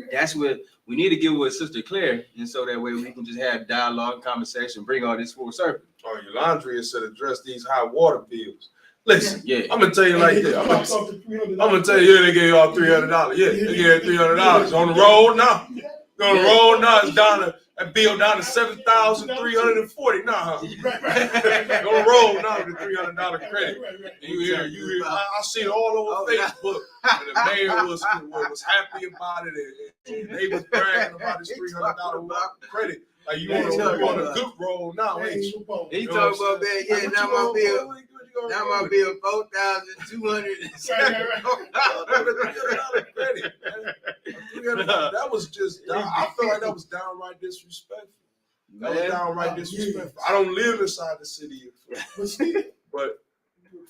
That's what we need to get with Sister Claire, and so that way we can just have dialogue, conversation, bring all this full circle. Oh, your laundry is to address these high water bills. Listen, I'm gonna tell you like this. I'm gonna tell you, they gave y'all $300. Yeah, they gave $300 on the road now. On the road now, it's down to that bill down to $7,340 now. Huh? On the road now, the $300 credit. You hear? I see it all over Facebook. And the mayor was happy about it, and they was bragging about this $300 credit. Like you on a good roll now, ain't you? He talking about that, yeah. Now my bill $4,200. Credit. That was just. I feel like that was downright disrespectful. That was downright disrespectful. I don't live inside the city of Flint, but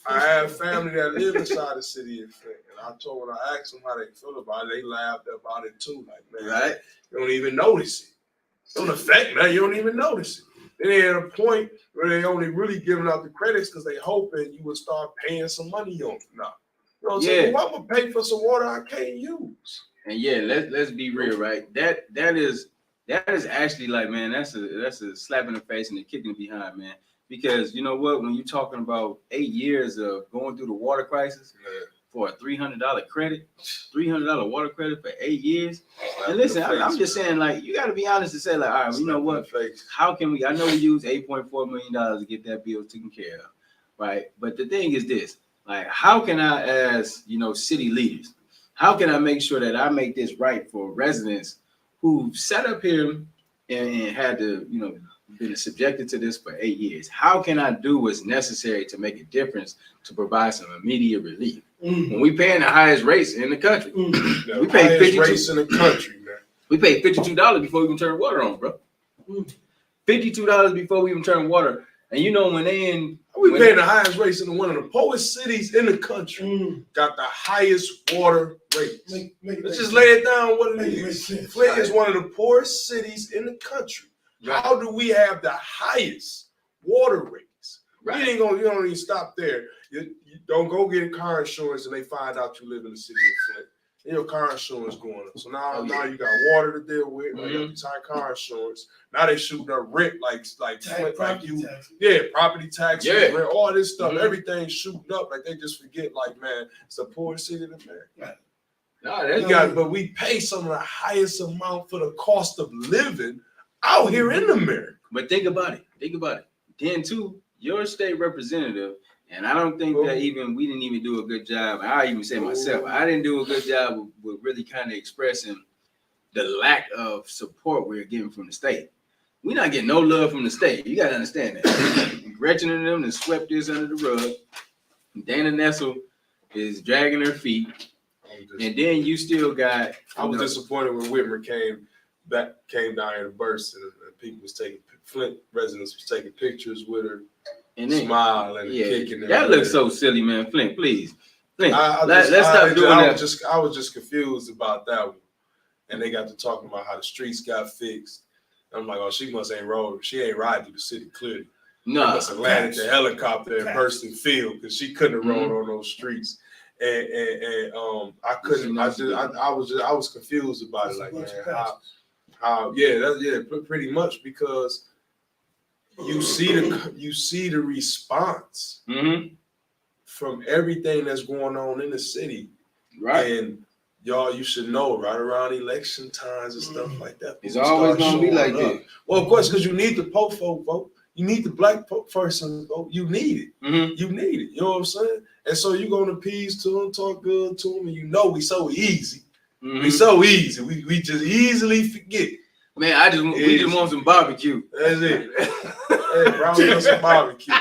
I have family that live inside the city of Flint, and when I asked them how they feel about it, they laughed about it too. Like, man, right? You don't even notice it. It don't affect me. You don't even notice it. Then they at a point where they only really giving out the credits because they hoping you would start paying some money on it now. You know what I'm saying? Well, I'm gonna pay for some water I can't use. And let's be real, right? That is actually like, man, that's a slap in the face and a kick in the behind, man. Because you know what? When you're talking about 8 years of going through the water crisis for a $300 credit, $300 water credit for 8 years. And listen, I'm just saying, like, you got to be honest and say, like, all right, you know what? How can we? I know we use $8.4 million to get that bill taken care of, right? But the thing is this, like, how can I, as city leaders, how can I make sure that I make this right for residents who sat up here and had to, been subjected to this for 8 years? How can I do what's necessary to make a difference to provide some immediate relief? When we paying the highest rates in the country, we pay rates in the country, man. We paid $52 before we even turn water on, bro. $52 before we even turn water. And when we paying the highest rates in one of the poorest cities in the country. Got the highest water rates. Let's just lay it down what it is. Flint is one of the poorest cities in the country. Right. How do we have the highest water rates? Right. You don't even stop there. You don't go get car insurance and they find out you live in the city of Flint. And your car insurance going up. So now you got water to deal with. Like you got car insurance. Now they shooting up rent like Flint, like you. Taxes. Yeah, property taxes, rent, all this stuff. Everything's shooting up. Like they just forget, like, man, it's the poorest city in America. Right. But we pay some of the highest amount for the cost of living out here in America. But think about it. Then too, your state representative, and I don't think that we didn't even do a good job. I even say myself, I didn't do a good job with really kind of expressing the lack of support we're getting from the state. We're not getting no love from the state. You got to understand that. Gretchen and them have swept this under the rug. Dana Nessel is dragging her feet. And then you still got... I was disappointed when Whitmer came down here to burst, and people was Flint residents was taking pictures with her, and then smiling and kicking. That looks so silly, man. Flint, please. Flint, let's stop doing that. I was just confused about that one, and they got to talking about how the streets got fixed. I'm like, oh, she must ain't rode. She ain't ride through the city clearly. No, she must have landed the helicopter and burst in field because she couldn't have rode on those streets. And I couldn't. I was confused about it. Like, man, pretty much because you see the response from everything that's going on in the city, right? And y'all, you should know, right around election times and stuff like that, it's always gonna be like that. Well, of course, because you need the poor folk vote. You need the black person vote. You need it. You need it. You know what I'm saying? And so you're going to appease to them, talk good to them, and we so easy. We so easy. We just easily forget. Man, we just want some barbecue. That's it. Hey, bro, we want some barbecue.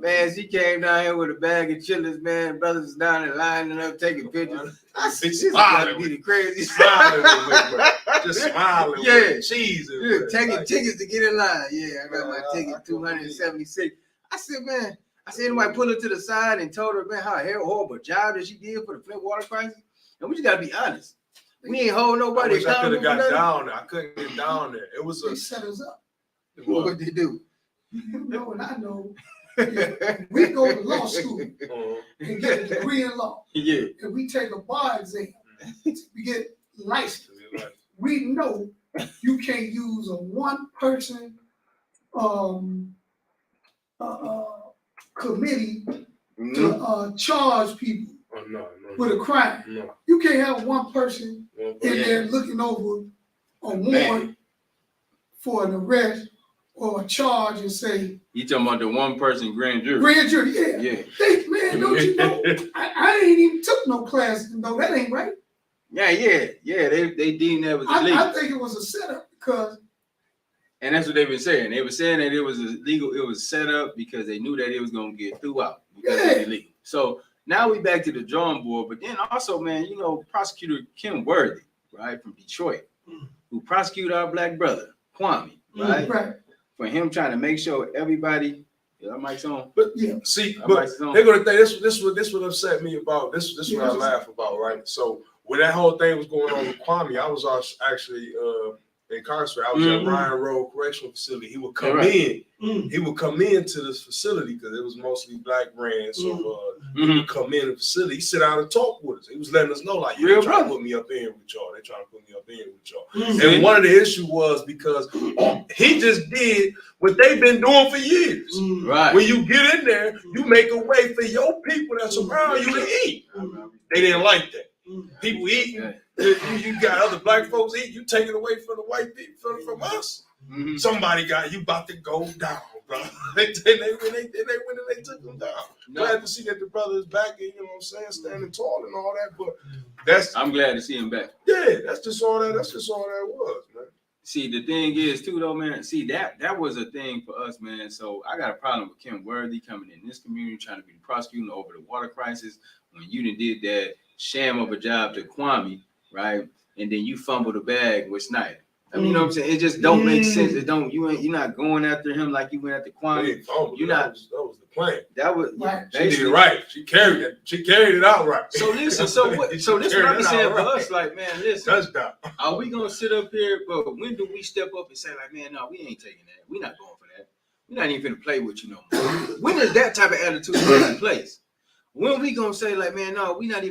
Man, she came down here with a bag of chilies, man. Brothers is down there lining up, taking pictures. I said, this is gotta be the craziest. Just smiling. Yeah, cheese. Taking tickets to get in line. Yeah, I got my ticket, 276. I said, man, anybody pull her to the side and told her, man, how horrible job that she did for the Flint water crisis. And we just gotta be honest. We ain't hold nobody accountable. I could have got down there. I couldn't get down there. It was they set us up. What would they do? You know, and I know. We go to law school and get a degree in law. Yeah. And we take a bar exam. We get licensed. We know you can't use a one-person committee to charge people with a crime. No. You can't have one person in there looking over a warrant for an arrest or a charge and say, you talking about the one person grand jury? Grand jury, yeah. Man, don't you know? I ain't even took no class to know that ain't right. Yeah. They deemed that was illegal. I think it was a setup because. And that's what they've been saying. They were saying that it was illegal. It was set up because they knew that it was going to get through out because it was illegal. So now we back to the drawing board. But then also, man, Prosecutor Kim Worthy, right, from Detroit, who prosecuted our black brother, Kwame, right? Right. For him trying to make sure everybody, our mic's on. But see, but they're gonna think this what upset me about this what I laugh about, right? So when that whole thing was going on with Kwame, I was actually incarcerated. I was at Ryan Road Correctional Facility. He would come in. He would come into this facility because it was mostly black ran. So he would come in the facility. He sit down and talk with us. He was letting us know, like, you trying to put me up in with y'all. They trying to put me up in with y'all. And one of the issues was because he just did what they've been doing for years. Right. When you get in there, you make a way for your people that's around you to eat. They didn't like that. People eating. You got other black folks eating. You take it away from the white people, from us. Somebody got you about to go down, bro. They win and they took them down. No. Glad to see that the brother is back and, you know what I'm saying, standing tall and all that. But I'm glad to see him back. yeah, that's just all that was, man. See, the thing is too, though, man. See, that was a thing for us, man. So I got a problem with Kim Worthy coming in this community trying to be prosecuting over the water crisis when you did that sham of a job to Kwame, right? And then you fumble the bag with Snyder. I mean, you know what I'm saying? It just don't make sense. You're not going after him like you went after Kwame. You're not. That was the plan. That was She did it right. She carried it. She carried it out right. So listen. So this what I'm saying for us. Like, man, listen. Touchdown. Are we gonna sit up here? But when do we step up and say, like, man, no, we ain't taking that. We're not going for that. We're not even gonna play with you no more. When is that type of attitude in place? When we gonna say, like, man, no, we're not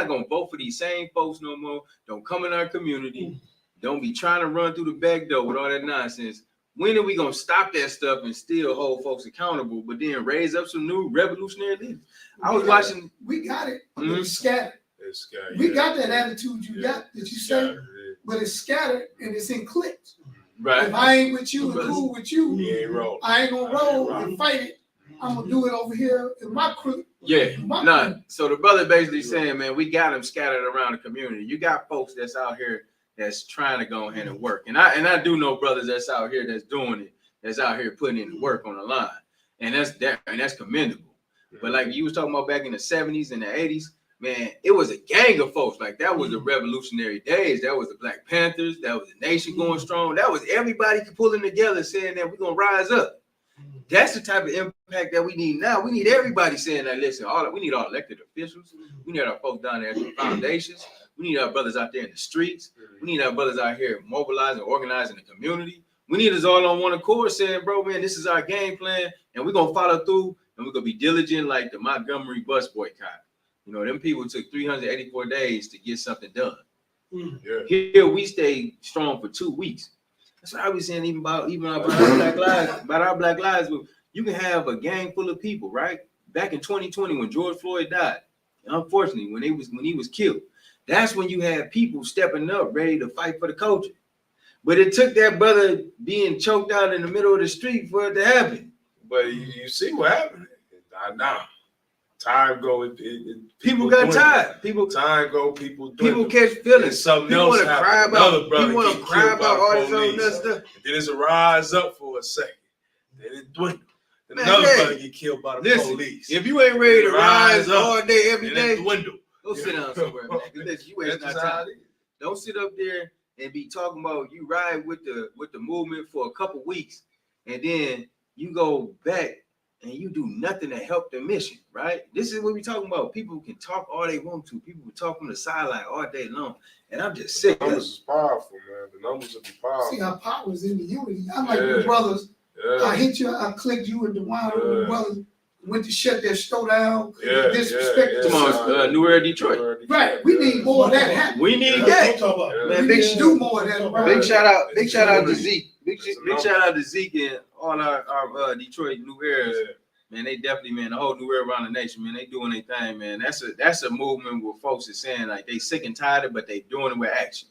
gonna vote for these same folks no more. Don't come in our community. Don't be trying to run through the back door with all that nonsense. When are we gonna stop that stuff and still hold folks accountable, but then raise up some new revolutionary leaders? I was watching. We got it. It's scattered. It's scattered. We got that attitude you got that you say, Scattered, but it's scattered and it's in clips. Right. If I ain't with you and cool with you, He ain't roll. I ain't gonna roll and fight it. I'm gonna do it over here in my crew. Yeah, so the brother basically saying, man, we got them scattered around the community. You got folks that's out here that's trying to go ahead and work. And I do know brothers that's out here that's doing it, that's out here putting in the work on the line. And that's commendable. But like you was talking about back in the 70s and the 80s, man, it was a gang of folks. Like that was the revolutionary days. That was the Black Panthers. That was the nation going strong. That was everybody pulling together saying that we're going to rise up. That's the type of impact that we need now. We need everybody saying that, listen, we need our elected officials. We need our folks down there at the foundations. We need our brothers out there in the streets. We need our brothers out here mobilizing, organizing the community. We need us all on one accord saying, bro, man, this is our game plan, and we're going to follow through, and we're going to be diligent like the Montgomery bus boycott. You know, them people took 384 days to get something done. Yeah. Here we stayed strong for 2 weeks. That's what I was saying even about our Black Lives. You can have a gang full of people, right? Back in 2020 when George Floyd died, unfortunately, when he was killed, that's when you had people stepping up, ready to fight for the culture. But it took that brother being choked out in the middle of the street for it to happen. But you see what happened. Now, time go. People got tired. People catch feelings. Something people else cry about. People want to cry about all this other stuff. Then it's a rise up for a second. Then it dwindles. Then another brother get killed by the police. If you ain't ready to rise all day, every day, dwindle. Go sit down somewhere, man. Listen, you ain't got time. Don't sit up there and be talking about you ride with the movement for a couple weeks, and then you go back and you do nothing to help the mission, right? This is what we're talking about. People can talk all they want to. People can talk on the sideline all day long, and I'm just sick. The numbers is powerful, man. The numbers will be powerful. See, our power is in the unity. I'm like the brothers. Yeah. I hit you. I clicked you and DeWine. The brothers went to shut their store down. Yeah, disrespect. Come on, New Era Detroit. Right. We need more of that happening. We need that. Man, we should do more of that. Big shout out to Zeke. Big shout out to Zeke and all our Detroit New Eras. Man, they definitely, man, the whole New Era around the nation, man, they doing their thing, man. That's a movement where folks are saying like they sick and tired of it, but they doing it with action.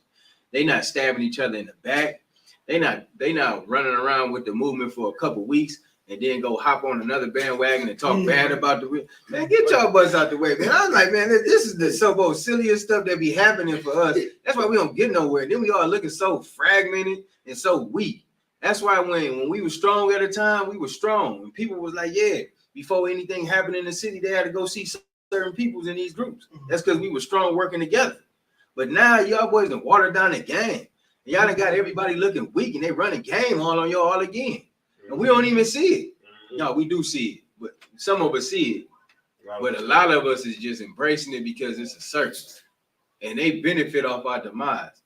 They not stabbing each other in the back. They not running around with the movement for a couple weeks and then go hop on another bandwagon and talk bad about the man. Get y'all butts out the way, man. I was like, man, this is the so silliest stuff that be happening for us. That's why we don't get nowhere. Then we all looking so fragmented and so weak. That's why when we were strong at a time, we were strong. And people was like, yeah, before anything happened in the city, they had to go see certain peoples in these groups. That's because we were strong working together. But now y'all boys done watered down the game. Y'all done got everybody looking weak and they running game on y'all all again. And we don't even see it. No, we do see it. But some of us see it. But a lot of us is just embracing it because it's a circus. And they benefit off our demise.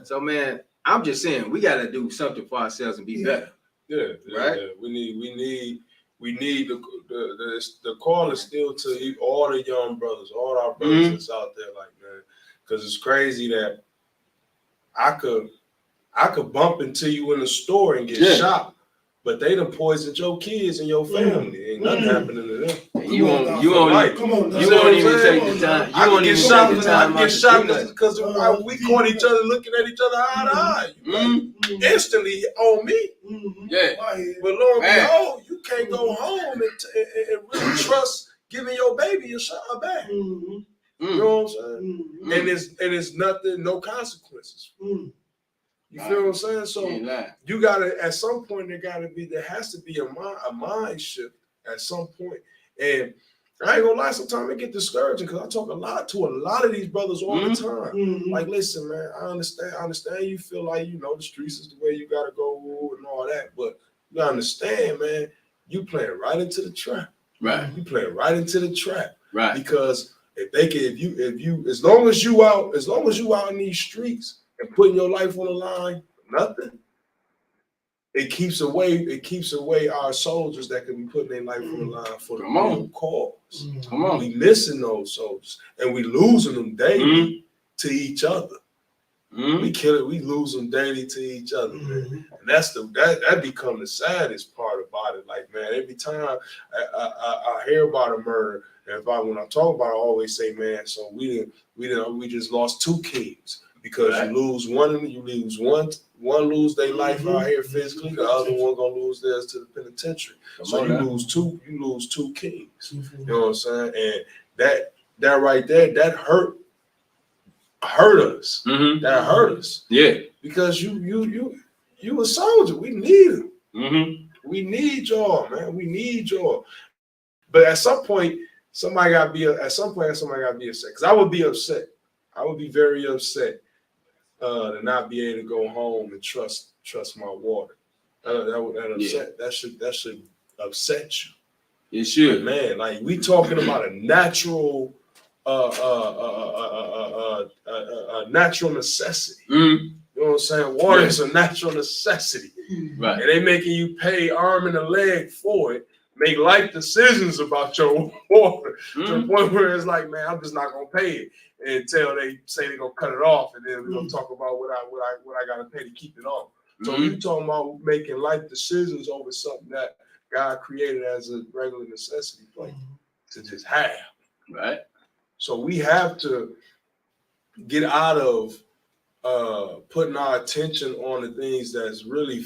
So, man, I'm just saying we got to do something for ourselves and be better. Yeah, right. Yeah. We need the call is still to all the young brothers, all our brothers that's out there, like, man, because it's crazy that I could bump into you in the store and get shot, but they done poisoned your kids and your family. Ain't nothing happening to them. You won't Come on, even take the time. I can get shot out because we caught each other looking at each other eye to eye. You instantly on me. Yeah. But lo and behold, you can't go home and really trust giving your baby a shot back. You know what I'm saying? And it's nothing, no consequences. You feel what I'm saying? So you gotta, at some point, there has to be a mind shift at some point. And I ain't gonna lie, sometimes it get discouraging because I talk to a lot of these brothers all the time. Like, listen, man, I understand you feel like, the streets is the way you gotta go and all that, but you understand, man, you playing right into the trap. Right. You playing right into the trap. Right. Because if you as long as you out in these streets and putting your life on the line, nothing. It keeps away our soldiers that can be putting their life on the line for the real cause. Come on. We missing those soldiers and we losing them daily to each other. We lose them daily to each other, man. And that become the saddest part about it. Like, man, every time I hear about a murder, and when I talk about it, I always say, man, so we just lost 2 kings. Because you lose one, and you lose one lose their life out here physically, the other one gonna lose theirs to the penitentiary. So you lose two kings. You know what I'm saying? And that right there, that hurt us. That hurt us. Yeah. Because you a soldier. We need him. We need y'all, man. We need y'all. But at some point, somebody gotta be upset. Because I would be upset. I would be very upset. To not be able to go home and trust my water. That should upset you. It should, man. Like, we talking about a natural natural necessity. You know what I'm saying? Water is a natural necessity. Right. And they making you pay arm and a leg for it, make life decisions about your water to the point where it's like, man, I'm just not gonna pay it until they say they're gonna cut it off, and then we're gonna talk about what I gotta pay to keep it on. So you talking about making life decisions over something that God created as a regular necessity for you to just have. Right. So we have to get out of putting our attention on the things that's really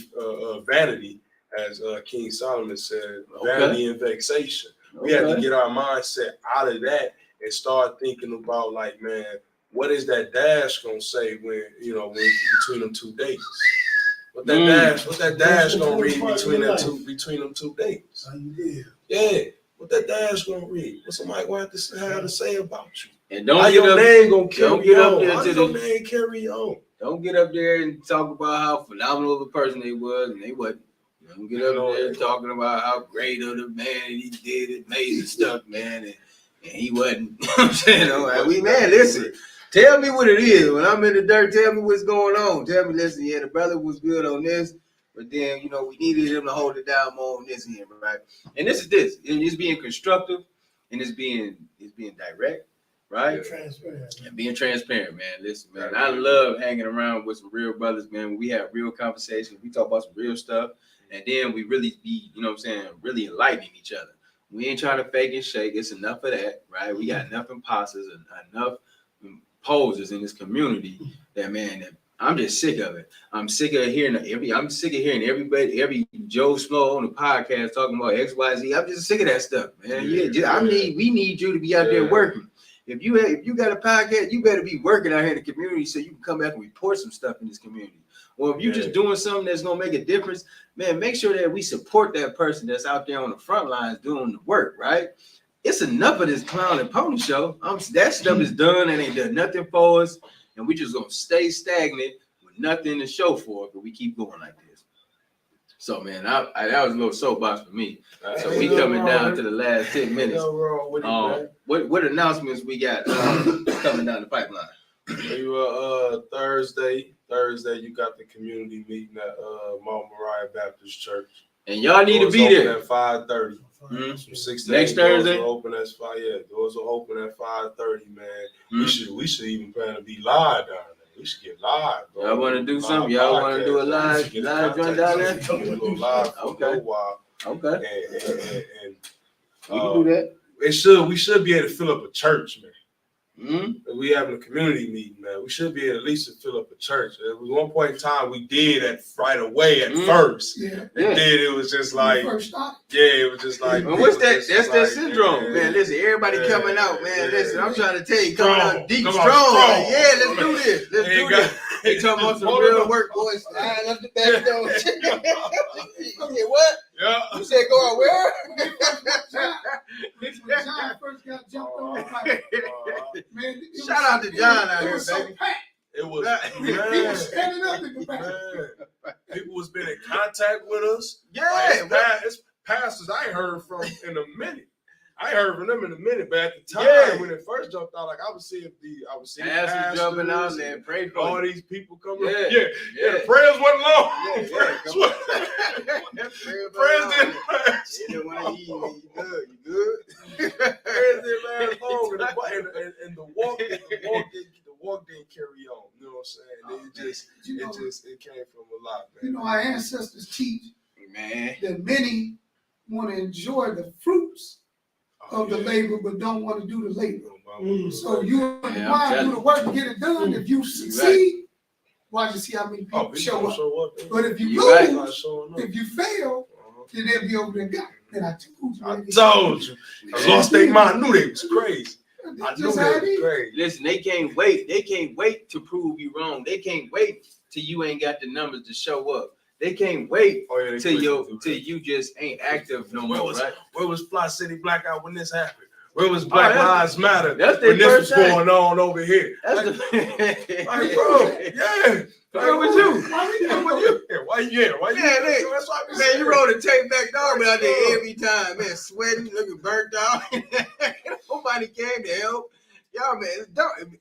vanity, as King Solomon said, vanity and vexation. We have to get our mindset out of that and start thinking about, like, man, what is that dash gonna say when between them 2 dates? What that dash gonna read between them two dates? Yeah, what that dash gonna read? What somebody gonna have to say about you? And don't get up there and talk about how phenomenal of a person they was, and they wasn't. Don't get up there talking about how great of the man he did amazing stuff, man, and he wasn't. You know what I'm saying? Man, listen, tell me what it is. When I'm in the dirt, tell me what's going on. Tell me, listen, the brother was good on this, but then, we needed him to hold it down more on this end, right? And this is this. It's being constructive, and it's being direct, right? Being transparent, man. Listen, man, I love hanging around with some real brothers, man. We have real conversations. We talk about some real stuff, and then we really be, really enlightening each other. We ain't trying to fake and shake. It's enough of that, right? We got enough imposters and enough posers in this community that, man, I'm just sick of it. I'm sick of hearing everybody, every Joe Smo on the podcast talking about XYZ. I'm just sick of that stuff, man. We need you to be out there working. If you got a podcast, you better be working out here in the community so you can come back and report some stuff in this community. Well, if you're just doing something that's gonna make a difference, man, make sure that we support that person that's out there on the front lines doing the work, right? It's enough of this clown and pony show. That stuff is done and ain't done nothing for us, and we just gonna stay stagnant with nothing to show for it, but we keep going like this. So, man, that was a little soapbox for me. So we coming down to the last 10 minutes. What announcements we got coming down the pipeline? Thursday, you got the community meeting at Mount Moriah Baptist Church. And y'all need to be there. At 5:30. Next Thursday. Doors will open at 5:30, man. We should even plan to be live down there. We should get live, bro. Y'all want to do something? Y'all want to do a live joint down there? A little live for a little while. Okay. And we can do that. we should be able to fill up a church, man. Mm-hmm. We having a community meeting, man. We should be able at least to fill up a church. At one point in time, we did at right away at first. Yeah. And then it was just like, First start. it was just like. Well, what's that? That's like, that syndrome, man. Listen, everybody coming out, man. Listen, I'm trying to tell you, coming out deep, strong. Like, yeah, let's do this. Let's do this. They talking about some real work, boys. I left the back door. Okay, what? Yeah. You said go out where? When John first got jumped on, like, man, Shout out to John out here, was so baby. packed. It was, He was man. standing up in the back. People was been in contact with us. Yeah, It's pastors I ain't heard from in a minute. I ain't heard from them in a minute, but at the time when it first jumped out, like I was seeing pastors jumping out there and pray for all you. these people coming. Yeah. The prayers wasn't long. Prayers didn't last. You good? Prayers didn't last long, and the walk didn't carry on. You know what I'm saying? It came from a lot, man. You know, our ancestors teach Man. that many want to enjoy the fruits of the labor, but don't want to do the labor. So you want to do the work and get it done. If you succeed, watch and see how many people show up. But if you lose, if you fail, then they'll be over there. God, and I told you. I lost their mind. I knew they was crazy. I knew they was crazy. Listen, they can't wait. They can't wait to prove you wrong. They can't wait till you ain't got the numbers to show up. They can't wait till you just ain't active no more, right? Where was Fli-City Blackout when this happened? Where was Black Lives Matter when this was going on over here? That's bro, Where was you? Why you? That's why Man, you roll the tape back dog out there every time, man, sweating, looking burnt out. Nobody came to help. Y'all, man,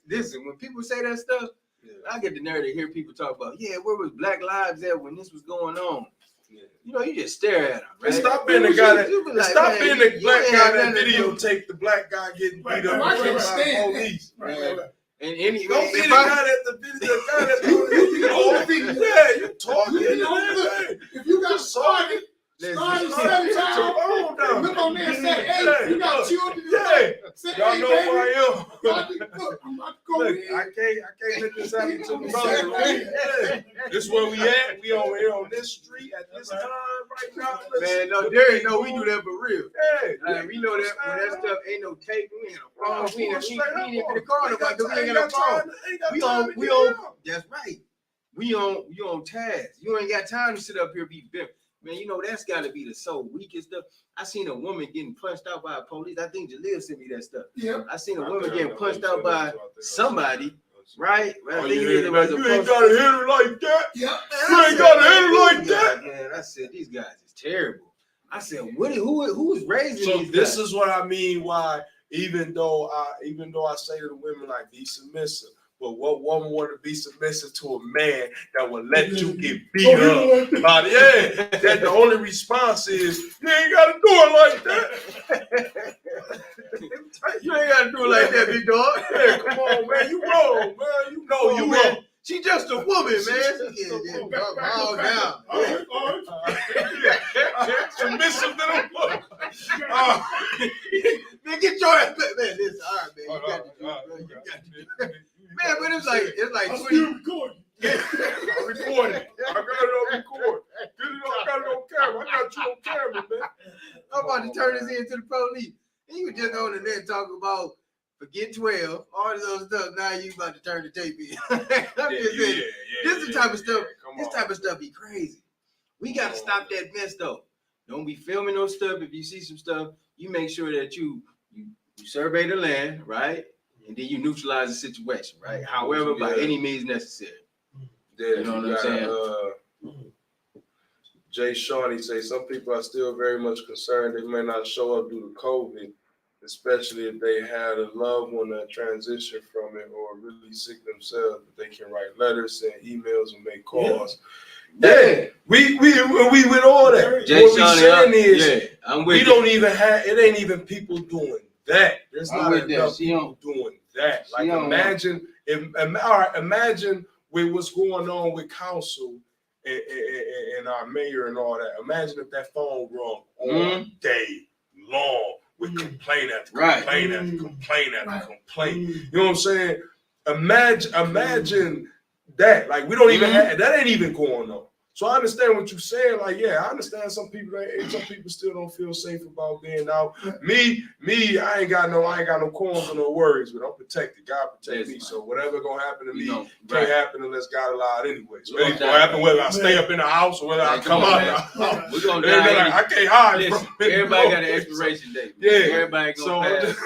listen, when people say that stuff, I get the nerve to hear people talk about, where was Black Lives at when this was going on? You know, you just stare at them. Right? Stop being the guy that black guy that videotape the black guy getting beat up by police. And don't be the guy that the guy that's you talking. If you got started 7 times, look on there and say, hey, you got children. Say, y'all know who I am. I'm about to go in. I can't let this happen to me. This is where we at. We over here on this street at this time right now. Man, no, Derek, no, we do that for real. Yeah, we know that when that stuff ain't no tape, we ain't no phone, we ain't in the car, we ain't got no phone. We on. That's right. We on task. You ain't got time to sit up here and be bent. Man, you know, that's got to be the so weakest stuff. I seen a woman getting punched out by a police. I think Jaleel sent me that stuff. Yeah. I seen a woman getting punched out by somebody, right? You ain't got to hit her like that. Yeah. You ain't got to hit her like that. Man, I said, these guys is terrible. I said, who's raising so these this guys? is what I mean why, even though I say to the women, like, be submissive. But what woman want to be submissive to a man that will let you get beat up? That the only response is, you ain't got to do it like that. You ain't got to do it like that, big dog. Yeah, come on, man. You wrong, man. You know you wrong. She just a woman, man. All down. Submissive to the woman. Man, get your ass back. Man, listen, all right, man. You got to do it. Man, but it's like I'm still recording. I'm recording. I got it on record. I got it on camera. I got you on camera, man. I'm about to turn this into the police. And you just on the net talking about forget 12, all this other stuff. Now you about to turn the tape in. This is the type of stuff. This type of stuff be crazy. We got to stop that mess though. Don't be filming no stuff. If you see some stuff, you make sure that you survey the land, right? And then you neutralize the situation, right? However, by any means necessary. You know what I'm saying? Jay Shawnee say some people are still very much concerned they may not show up due to COVID, especially if they had a loved one that transitioned from it or really sick themselves. But they can write letters, send emails, and make calls. Yeah. We with all that. Jay what Shawnee, we saying is, I'm with we don't even have. It ain't even people doing that. There's not enough people doing that. Like imagine with what's going on with council and our mayor and all that. Imagine if that phone rung all day long with complaint after Right. complaint after complaint after Right. complaint. You know what I'm saying? Imagine that. Like we don't even have that. Ain't even going on. So I understand what you're saying. Like, yeah, I understand some people still don't feel safe about being out. Me, I ain't got no qualms or no worries, but I'm protected. God protect me. So whatever gonna happen to me can't happen unless God allowed anyway. So it's gonna happen whether I stay up in the house or whether I come out. We're gonna die. I can't hide. Listen, everybody got an expiration date. Yeah. Everybody gonna pass.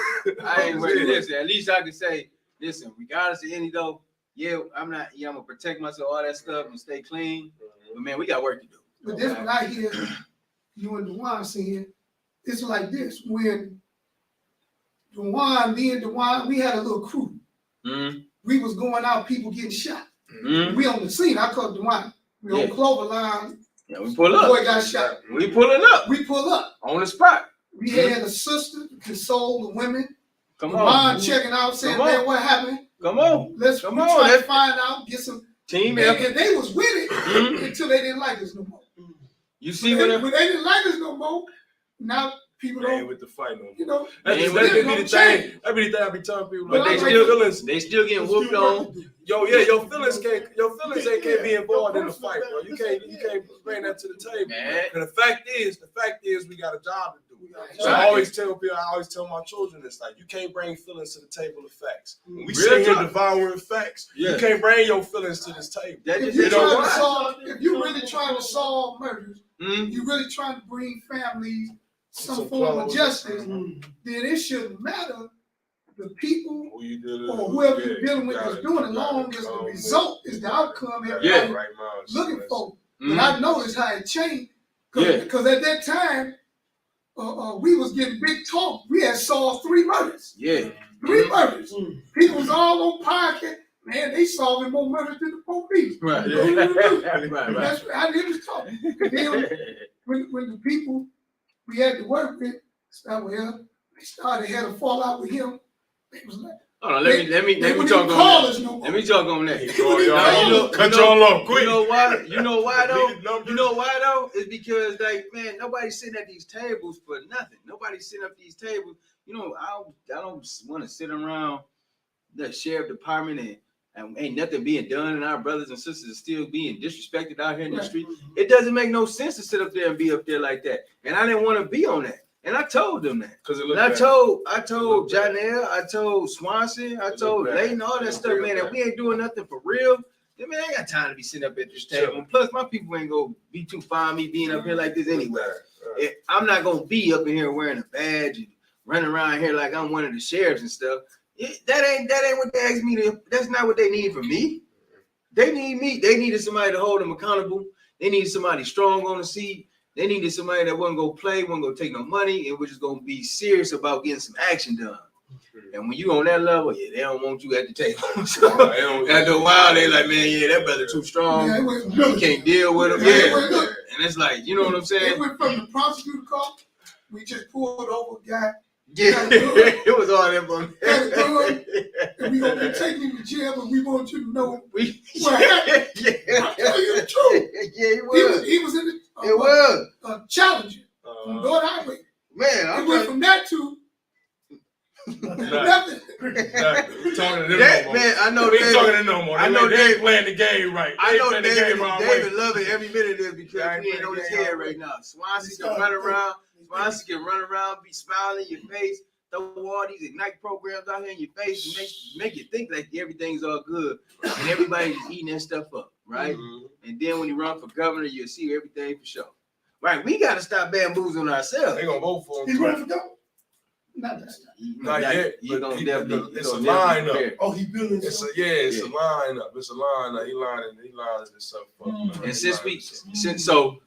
I ain't worried. Listen, at least I can say, listen, regardless of any though, yeah, I'm gonna protect myself, all that stuff, and stay clean. But man, we got work to do. But this what I hear you and DeJuan saying, it's like this. When me and DeJuan, we had a little crew. We was going out, people getting shot. We on the scene. I called DeJuan. We on Cloverline. Yeah, we pull up. Boy got shot. We pulling up. We pull up. On the spot. We had a sister to console the women. Come on. Checking out, saying, man, what happened? Come on. Let's try to find out, get some team effort. And they was with it until they didn't like us no more. You see when they didn't like us no more, now people don't with the fight no more. You know, that be the thing. That be the thing I be telling people. But they still getting whooped on. Your feelings can't be involved in the fight, bro. You can't bring that to the table. And the fact is we got a job to do. So I always tell my children this, like, you can't bring feelings to the table of facts. When we sit here devouring facts, you can't bring your feelings to this table. If you're really trying to solve murders, you're really trying to bring families some form of justice, then it shouldn't matter the people or whoever you're dealing with is doing, as long as the result is the outcome everybody looking for. But I noticed how it changed, because at that time, we was getting big talk. We had solved 3 murders. 3 murders. People was all on podcast. Man, they solving more murders than the police. Right. That's how they was talking. Then when the people we had to work with started with him, they started had a fallout with him. It was like, hold on, let me talk on that. Let me talk on that. Cut y'all off quick. You know why? You know why though? It's because, like, man, nobody's sitting at these tables for nothing. Nobody's sitting at these tables. You know, I don't want to sit around the sheriff department and ain't nothing being done, and our brothers and sisters are still being disrespected out here in the street. It doesn't make no sense to sit up there and be up there like that. And I didn't want to be on that. And I told them that. I told Janelle, I told Swanson, I told Layton, all that stuff, man, that we ain't doing nothing for real. Man, I ain't got time to be sitting up at this table. And plus, my people ain't gonna be too fond of me being up here like this anyway. I'm not gonna be up in here wearing a badge and running around here like I'm one of the sheriffs and stuff. That ain't what they asked me to. That's not what they need from me. They need me. They needed somebody to hold them accountable. They needed somebody strong on the seat. They needed somebody that wasn't gonna play, wasn't gonna take no money, and was just gonna be serious about getting some action done. And when you on that level, they don't want you at the table. So after a while, they like, man, that brother too strong. You can't deal with him. And it's like, you know what I'm saying? It went from the prosecutor call. We just pulled over a guy. It was all that one. And we gonna be taking him to jail, and we want you to know what happened. I'll tell you the truth. He was in the Challenger on North Highway. Man, it went from that to nothing. Talking to them man, I know they ain't talking to them no more. I know they ain't playing the game right. I know David loving every minute of this because he ain't on his head right now. Swanson can run around. Swanson can run around, be smiling in your face, throw all these Ignite programs out here in your face and make you think like everything's all good and everybody's eating that stuff up, right? And then when you run for governor, you'll see everything for sure. Right, we got to stop bamboozling ourselves. They gonna vote for him. He's running for governor? Not yet. It's a lineup. Oh, he building. It's a lineup. It's a lineup. He lines this up. And since So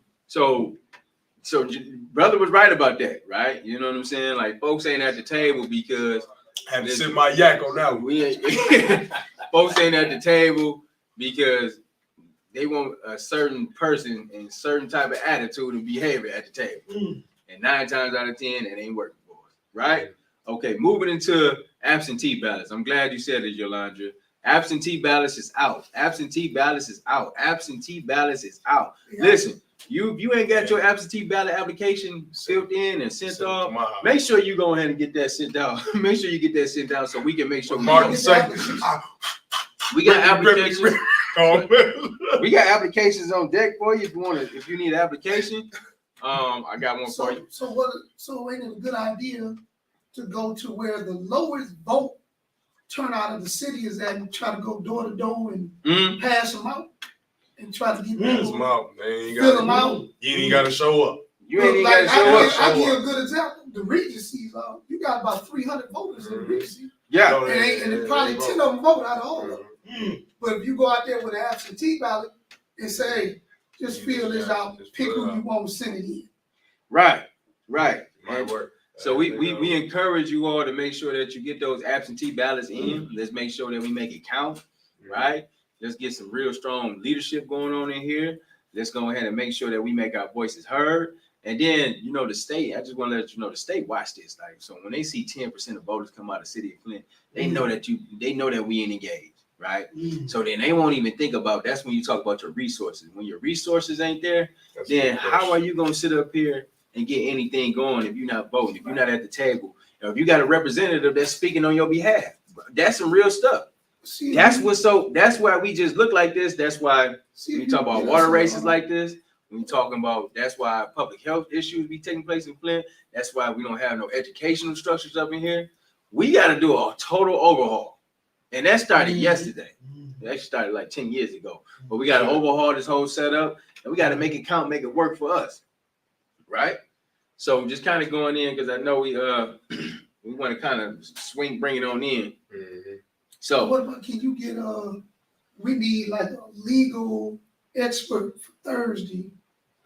brother was right about that, right? You know what I'm saying? Like, folks ain't at the table because I had to sip my yak on that one. We ain't folks ain't at the table because they want a certain person and certain type of attitude and behavior at the table. And 9 times out of 10, it ain't working for us, right? Okay, moving into absentee ballots. I'm glad you said it, Yolanda. Absentee ballots is out. Absentee ballots is out. Absentee ballots is out. Listen. you ain't got your absentee ballot application filled in and sent off, make sure you go ahead and get that sent out. Make sure you get that sent out so we can make sure we got applications. We got applications on deck for you if you need an application. I got one for you. So ain't it a good idea to go to where the lowest vote turnout of the city is at and try to go door to door and pass them out and try to get them out. Fill them out. You ain't got to show up. You ain't got to show up. I'll give you a good example. The Regencies, you got about 300 voters in the Regency. Yeah. And probably 10 of them vote out of all of them. But if you go out there with an absentee ballot and say, hey, just fill this out, pick who you want to send it in. Right. Might work. So we encourage you all to make sure that you get those absentee ballots in. Let's make sure that we make it count, right? Let's get some real strong leadership going on in here. Let's go ahead and make sure that we make our voices heard. And then, the state, I just want to let you know, the state watch this. Like, so when they see 10% of voters come out of the city of Flint, they know that we ain't engaged, right? So then they won't even think about, that's when you talk about your resources. When your resources ain't there, then how are you going to sit up here and get anything going if you're not voting, if you're not at the table, if you got a representative that's speaking on your behalf? That's some real stuff. That's why we just look like this. That's why when you talk about water races like this, when you're talking about, that's why public health issues be taking place in Flint. That's why we don't have no educational structures up in here. We got to do a total overhaul. And that started yesterday. It actually started like 10 years ago. But we got to overhaul this whole setup, and we got to make it count, make it work for us. Right? So just kind of going in, because I know we want to kind of bring it on in. So what about, can you get we need like a legal expert for Thursday.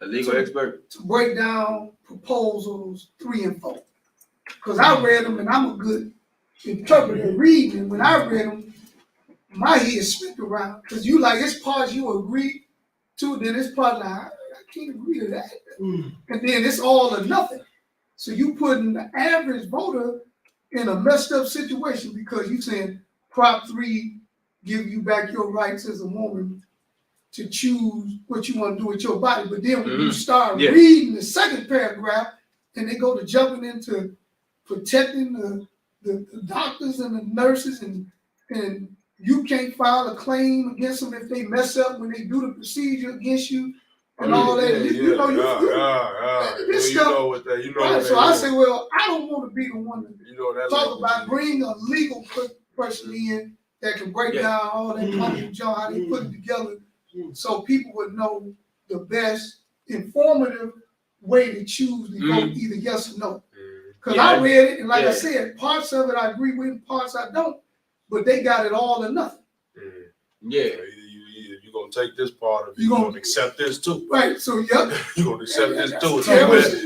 A legal expert to break down proposals 3 and 4. Because I read them and I'm a good interpreter reading, and when I read them, my head spit around. Because you like, it's parts you agree to, then it's part like, I can't agree to that. And then it's all or nothing. So you putting the average voter in a messed up situation because you saying Prop 3 give you back your rights as a woman to choose what you want to do with your body. But then when you start reading the second paragraph and they go to jumping into protecting the doctors and the nurses, and you can't file a claim against them if they mess up when they do the procedure against you and all that. This stuff. So I say, well, I don't want to be the one to talk about bringing a legal person in that can break down all that money, how they put it together, so people would know the best informative way to choose to vote either yes or no. Because I read it, and like I said, parts of it I agree with, parts I don't, but they got it all or nothing. You're going to take this part of it, you're going to accept this too. Right, so you're going to accept this too.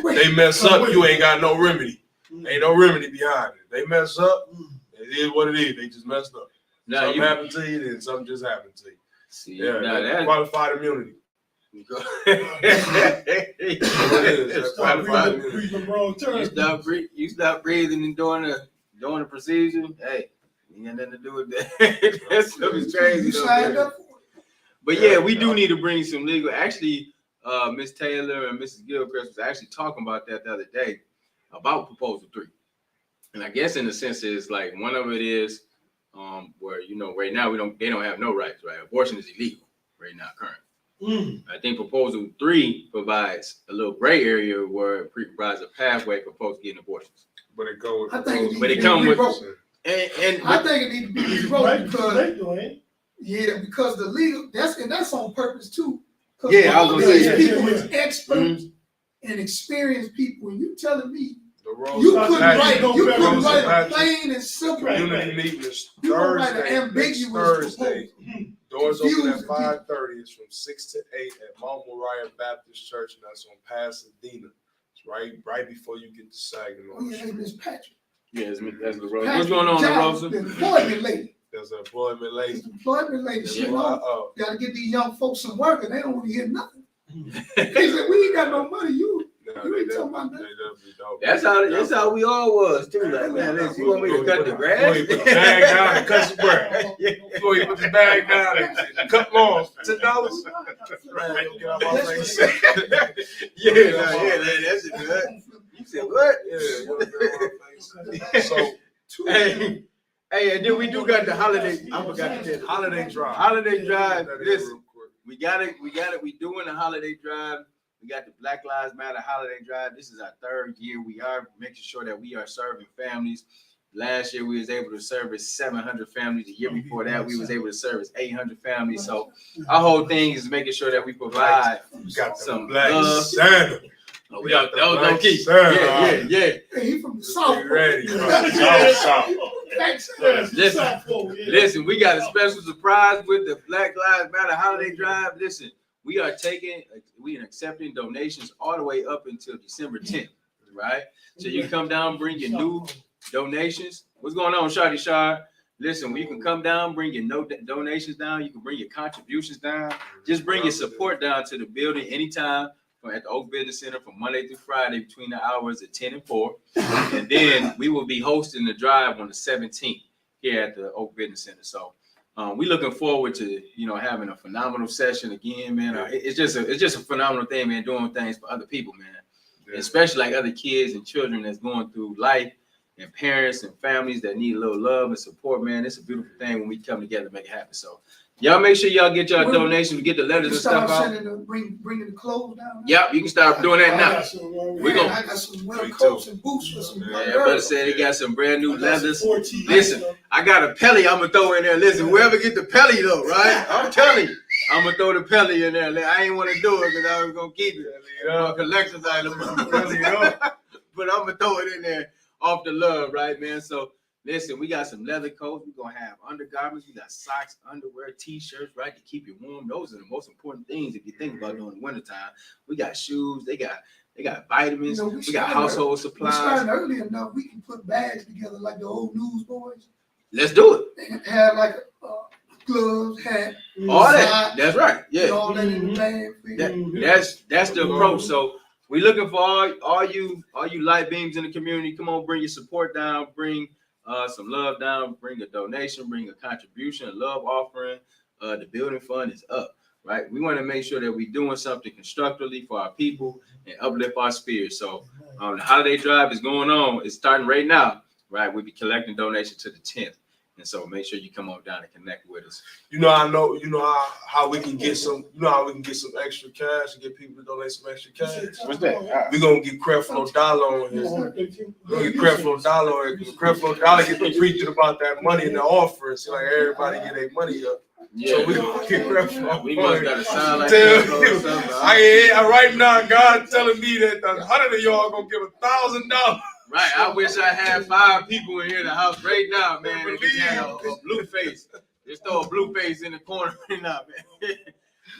They mess up, you ain't got no remedy. Ain't no remedy behind it. They mess up, it is what it is. They just messed up. Something happened to you, then something just happened to you. See, that's qualified immunity. You stop breathing and doing the procedure. Hey, you got nothing to do with that. That stuff is crazy. But yeah, we do need to bring some legal. Actually, Miss Taylor and Mrs. Gilchrist was actually talking about that the other day about Proposal 3. And I guess in a sense is like one of it is where right now they don't have no rights, right? Abortion is illegal right now currently. I think Proposal 3 provides a little gray area where it provides a pathway for folks getting abortions. But it goes. I think it needs to be revoked because the legal that's on purpose too. Yeah, I was gonna say people is experts and experienced people, and you telling me you couldn't write a plain and simple community meeting is Thursday. Write an ambiguous Thursday. Doors open at 5:30. It's from 6 to 8 at Mount Moriah Baptist Church, and that's on Pasadena. It's right before you get to Saginaw. Oh yeah, Miss Patrick. Yeah, that's the Rosa. What's going on, Rosa? The employment lady. There's an employment lady. The employment lady. She gotta get these young folks some work, and they don't want to hear nothing. They said, we ain't got no money. You ain't talking about that. That's how we all was too. Like, man, you want me to cut the grass? You put the bag down and cut some grass. You put the bag down and cut lawns. $10. Man, get out my face. That's good. You said what? Yeah. So, hey, and then we do got the holiday. I forgot to tell you. holiday drive. Holiday drive. That is Listen, real quick. we got it. We doing a holiday drive. We got the Black Lives Matter holiday drive. This is our 3rd year. We are making sure that we are serving families. Last year we was able to service 700 families. The year before that we was able to service 800 families. So our whole thing is making sure that we provide Got some black love. Santa. We got that was gonna keep. Santa. Yeah. Hey, he from the South. Get ready. Listen, we got a special surprise with the Black Lives Matter holiday drive. Listen, we are accepting donations all the way up until December 10th, right? So you come down, bring your new donations. What's going on, Shawty Shard? Listen, when you can come down, bring your donations down. You can bring your contributions down. Just bring your support down to the building anytime at the Oak Business Center from Monday through Friday between the hours of 10 and 4. And then we will be hosting the drive on the 17th here at the Oak Business Center. So we looking forward to, having a phenomenal session again, man. It's just a phenomenal thing, man, doing things for other people, man. Yeah. Especially like other kids and children that's going through life, and parents and families that need a little love and support, man. It's a beautiful thing when we come together to make it happen. So y'all make sure y'all get y'all donations, get the letters and stuff out. Bringing the clothes down. Yep, you can start doing that now. I got some winter coats and boots for some. Everybody said they got some brand new leathers. Listen, I got a Pelly I'm gonna throw in there. Listen, whoever get the Pelly though, right? I'm telling you, I'm gonna throw the Pelly in there. I ain't want to do it because I was gonna keep it. Collector's item. But I'm gonna throw it in there off the love, right, man? So listen, we got some leather coats. We're gonna have undergarments. We got socks, underwear, t-shirts, right, to keep you warm. Those are the most important things if you think about during the wintertime. We got shoes. They got vitamins. We got household supplies. We started early enough. We can put bags together like the old newsboys. Let's do it. They have like gloves, hat, all that. socks, that's right. Yeah. All that in the bag. That's the approach. So we looking for all you light beams in the community. Come on, bring your support down. Bring some love down. Bring a donation. Bring a contribution. A love offering. The building fund is up. Right. We want to make sure that we're doing something constructively for our people and uplift our spirits. So the holiday drive is going on. It's starting right now. Right. We'll be collecting donations to the 10th. And so make sure you come on down and connect with us. How we can get some, how we can get some extra cash and get people to donate some extra cash. What's that? We're gonna get Creflo Dollar on here. We're gonna get Creflo Dollar on here. Creflo Dollar get to preaching about that money and the offering. So like everybody get their money up. Yeah. So we gonna get Creflo. We must got to sound like that. Right now, God telling me that 100 of y'all gonna give $1,000. Right, I wish I had 5 people in here in the house right now, man. If you had a blue face, just throw a blue face in the corner right now, man.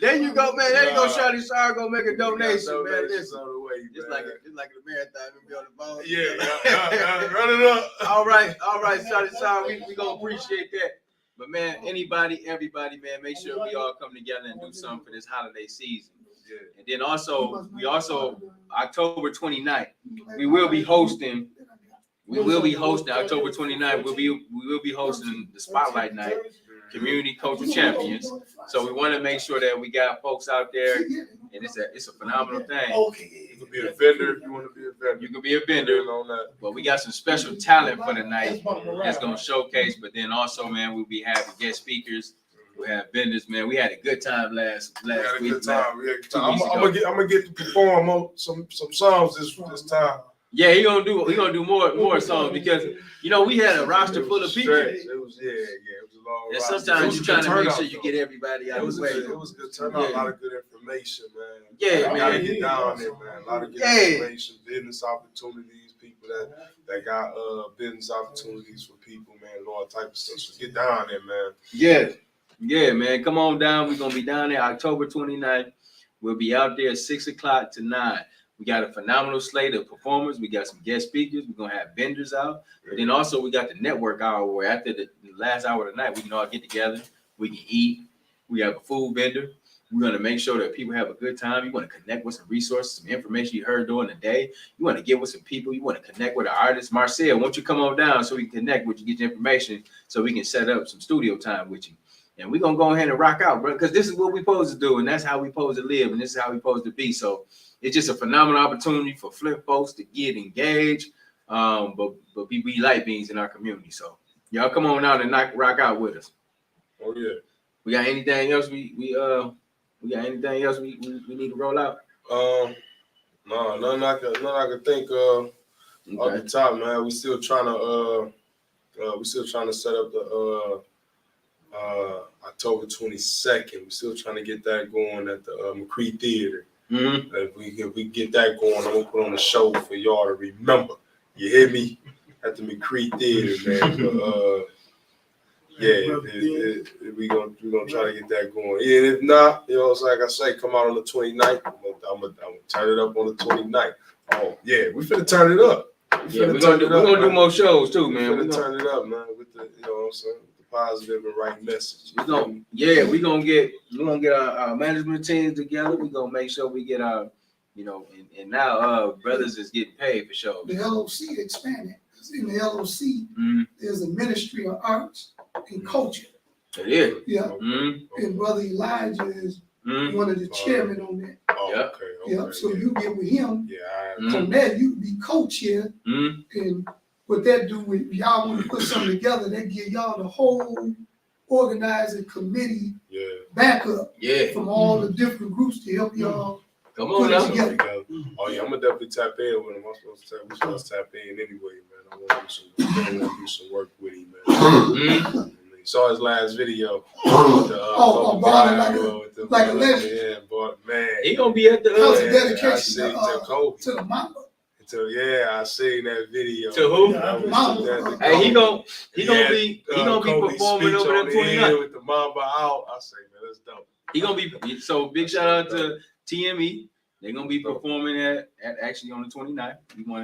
There you go, man. There you go, Shawty Shar gonna make a donation, man. Listen, on the way, just like the marathon, we be on the ball. Yeah, run it up. All right, Shawty Shar, we gonna appreciate that. But man, everybody, man, make sure we all come together and do something for this holiday season. Yeah. And then we also October 29th, we will be hosting October 29th. We will be hosting the Spotlight Night, Community Culture Champions. So we want to make sure that we got folks out there, and it's a phenomenal thing. You can be a vendor if you want to be a vendor. You can be a vendor on that. But we got some special talent for the night that's gonna showcase. But then also, man, we'll be having guest speakers. We have vendors, man. We had a good time last week. I'm gonna get to perform some songs this time. Yeah, he gonna do more songs because we had a roster full of people. It was a long and roster. sometimes you're trying to make sure you get everybody out of the way. It was a good turnout. A lot of good information, man. Yeah, man. Gotta get down there, man. A lot of good information, business opportunities, people that got business opportunities for people, man. All type of stuff. So get down there, man. Yeah, man. Come on down. We're gonna be down there October 29th. We'll be out there 6 o'clock to 9. We got a phenomenal slate of performers. We got some guest speakers. We're gonna have vendors out. But then also we got the network hour where after the last hour of the night, we can all get together. We can eat. We have a food vendor. We're gonna make sure that people have a good time. You want to connect with some resources, some information you heard during the day. You want to get with some people. You want to connect with an artist. Marcel, won't you come on down so we can connect with you, get your information, so we can set up some studio time with you. And we're gonna go ahead and rock out, bro, because this is what we supposed to do, and that's how we supposed to live, and this is how we supposed to be. So it's just a phenomenal opportunity for Flint folks to get engaged, but be light beings in our community. So y'all come on out and rock out with us. Oh yeah. We got anything else we need to roll out? No, nothing I can think of off the top, man. We still trying to set up the October 22nd. We're still trying to get that going at the McCree Theater. Mm-hmm. If we get that going, I'm gonna put on a show for y'all to remember. You hear me? At the McCree Theater, man. But, we gonna try to get that going. Yeah, and if not, you know, it's like I say, come out on the 29th. I'm gonna turn it up on the 29th. Oh yeah, we finna turn it up. We're gonna do more shows too, man. We're gonna turn it up, man, with the, you know what I'm saying, the positive and right message. We're gonna get our management teams together. We're gonna make sure we get our, you know, and now brothers is getting paid for shows. The LOC expanded. In the LOC, there's a Ministry of Arts and Culture. It is. Yeah. Mm-hmm. And Brother Elijah is one of the chairmen on that. Oh, okay. Yeah. So you get with him. Yeah. From that, you be co-chair. And what that do, when y'all want to put something together, that give y'all the whole organizing committee backup from all the different groups to help y'all. Come on now. Oh yeah, I'm gonna definitely tap in with him. We're supposed to tap in anyway, man. I want to do some work with him, man. You saw his last video. With the, like a legend. Yeah, but man, he gonna be at the dedication to Kobe. To the Mamba. I seen that video. To who? Hey, he gonna be performing over there 29 with the Mamba out. I say, man, that's dope. He gonna be, so big shout out to TME. They're gonna be performing at actually on the 29th.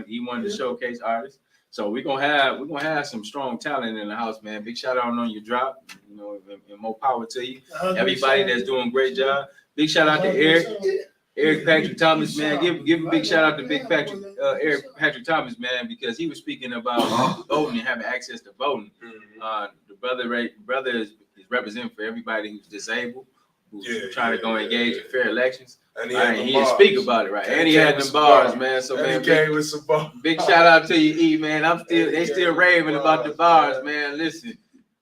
He wanted to showcase artists. So we're gonna have some strong talent in the house, man. Big shout out on your drop, you know, and more power to you. Everybody that's doing a great job. Big shout out to Eric Patrick Thomas, man. Give a big shout out to Eric Patrick Thomas, man, because he was speaking about voting and having access to voting. The brother is representing for everybody who's disabled, who's trying to go engage in fair elections. And he didn't speak about it, right? And he had them bars, man. So man, big shout out to you, E, man. They still raving about the bars, man. Listen,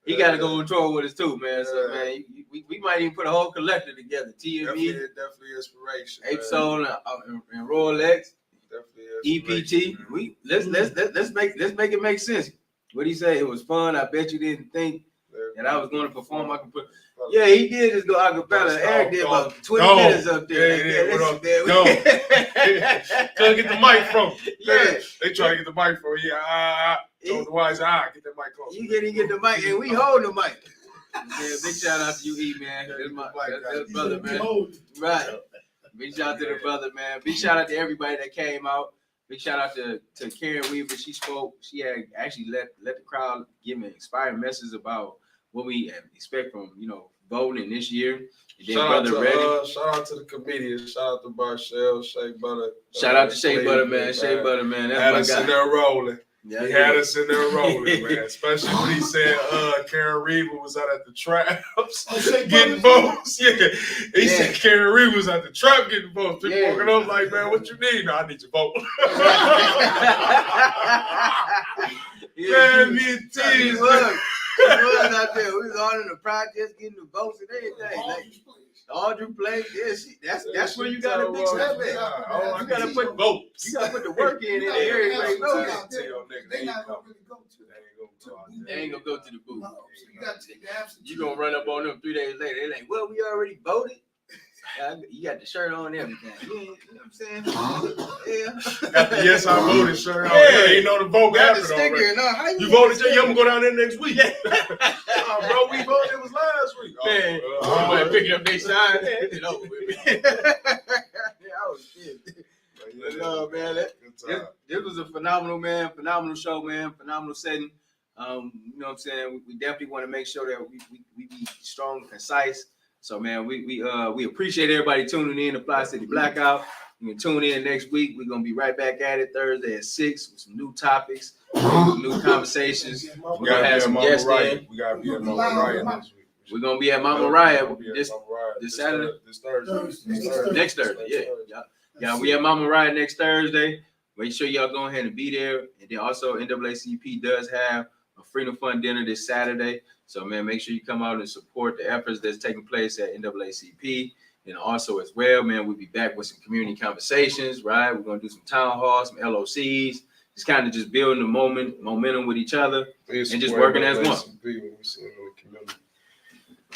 he got to go on tour with us too, man. So man, we might even put a whole collective together. TME, definitely inspiration. Ape Soul and Royal X, EPT. Let's make it make sense. What he say? It was fun. I bet you didn't think that I was going to perform. I could put. Yeah, he did just go acapella. Eric did about 20 minutes up there. Couldn't get the mic from. They try to get the mic from. Get that mic from. You didn't get the mic, and we hold the mic. Yeah, big shout out to you, E, man. That's brother, man. Right. Big shout out to the brother, man. Big shout out to everybody that came out. Big shout out to Karen Weaver. She spoke. She had actually let the crowd give an inspiring message about what we expect from, you know, voting this year. And then shout out to the comedians. Shout out to Barshell, Shea Butter. Shout out to Shea Butter, man. Shea Butter, man. That's had us in there rolling. Yeah, he had us in there rolling, man. Especially when he said Karen Reaver was out at the traps getting votes. Yeah. He said Karen Reaver was at the trap getting votes. People walking up like, man, what you need? No, I need your vote. Man, me and T He was out there. We was all in the projects getting the votes and everything. Like, Audrey played. That's where you gotta mix that, man. You gotta put votes. You gotta put the work in there. Everybody knows that. They not gonna really go to that. They ain't gonna go to the booth. No, so you gotta take the absentee. You gonna run up on them 3 days later. They like, well, we already voted. You got the shirt on and everything. You know what I'm saying? Yeah. Got the yes, I voted shirt on. Yeah, you know the vote got the sticker. You voted, I'm gonna go down there next week. Bro, we voted. It was last week. Man, somebody picking up their sign. It over with. I was shit. No, man, this was a phenomenal show, man. Phenomenal setting. You know what I'm saying? We definitely want to make sure that we be strong and concise. So, man, we appreciate everybody tuning in to Fli-City Blackout. You can tune in next week. We're going to be right back at it Thursday at 6 with some new topics, some new conversations. We're going to have some guests in. We got to be at Mama Riot next week. We're gonna be at Mama Riot We'll be at this Mama Riot this Saturday? This Thursday. next Thursday. Yeah, we at Mama Riot next Thursday. Make sure y'all go ahead and be there. And then also NAACP does have a Freedom Fund dinner this Saturday. So man, make sure you come out and support the efforts that's taking place at NAACP. And also as well, man, we'll be back with some community conversations, right? We're gonna do some town halls, some LOCs, just kind of just building the momentum with each other and just working as one.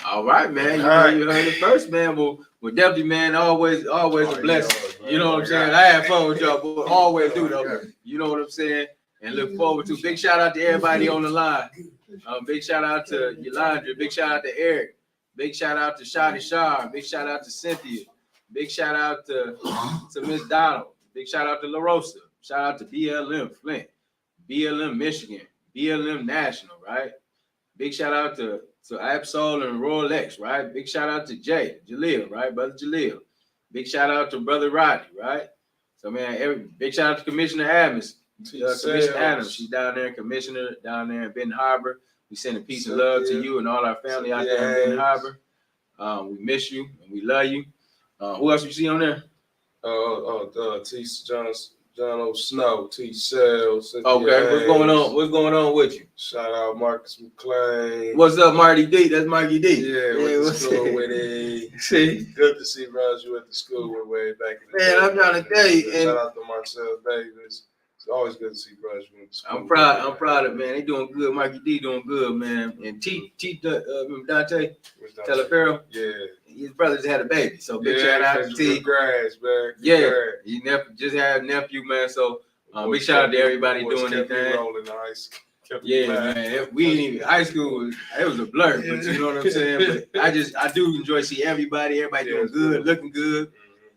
All right, man. You heard it first, man. Well, definitely, man, always a blessing. You know what I'm saying? I had fun with y'all, but always do though. You know what I'm saying? And look forward to. Big shout out to everybody on the line. Big shout out to Yolanda. Big shout out to Eric. Big shout out to Shadi Shar. Big shout out to Cynthia. Big shout out to Miss Donald. Big shout out to La Rosa. Shout out to BLM Flint, BLM Michigan, BLM National, right? Big shout out to Absol and Royal X, right? Big shout out to Jaleel, right? Brother Jaleel. Big shout out to Brother Rodney, right? So man, big shout out to Commissioner Adams. Commissioner Adams, she's down there, Commissioner down there in Benton Harbor. We sending peace and love to you and all our family out there in Benton Harbor. We miss you and we love you. Who else you see on there? T. John O. Snow, T. Sales. Okay, what's going on? What's going on with you? Shout out Marcus McClain. What's up, Marty D? That's Marky D. Yeah, went to school with him. See, good to see Raj. You went to school with way back in the day. Man, I'm trying to tell you. Shout out to Marcel Davis. It's always good to see Raj. I'm proud of it, man. They doing good. Marky D doing good, man. And Dante Telefero. Yeah. His brother just had a baby, so big shout out to T. Grass, man. Yeah, he just had a nephew, man. So big shout out to everybody doing their thing. Yeah, man. We ain't even high school. It was a blur, but you know what I'm saying. But I do enjoy see everybody doing good, looking good.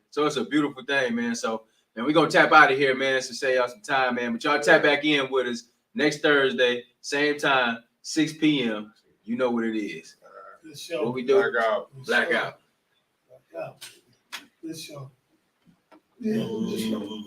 So it's a beautiful thing, man. So man, we gonna tap out of here, man. So save y'all some time, man. But y'all tap back in with us next Thursday, same time, 6 p.m. You know what it is. What we do? Blackout. This show. Yeah, this show.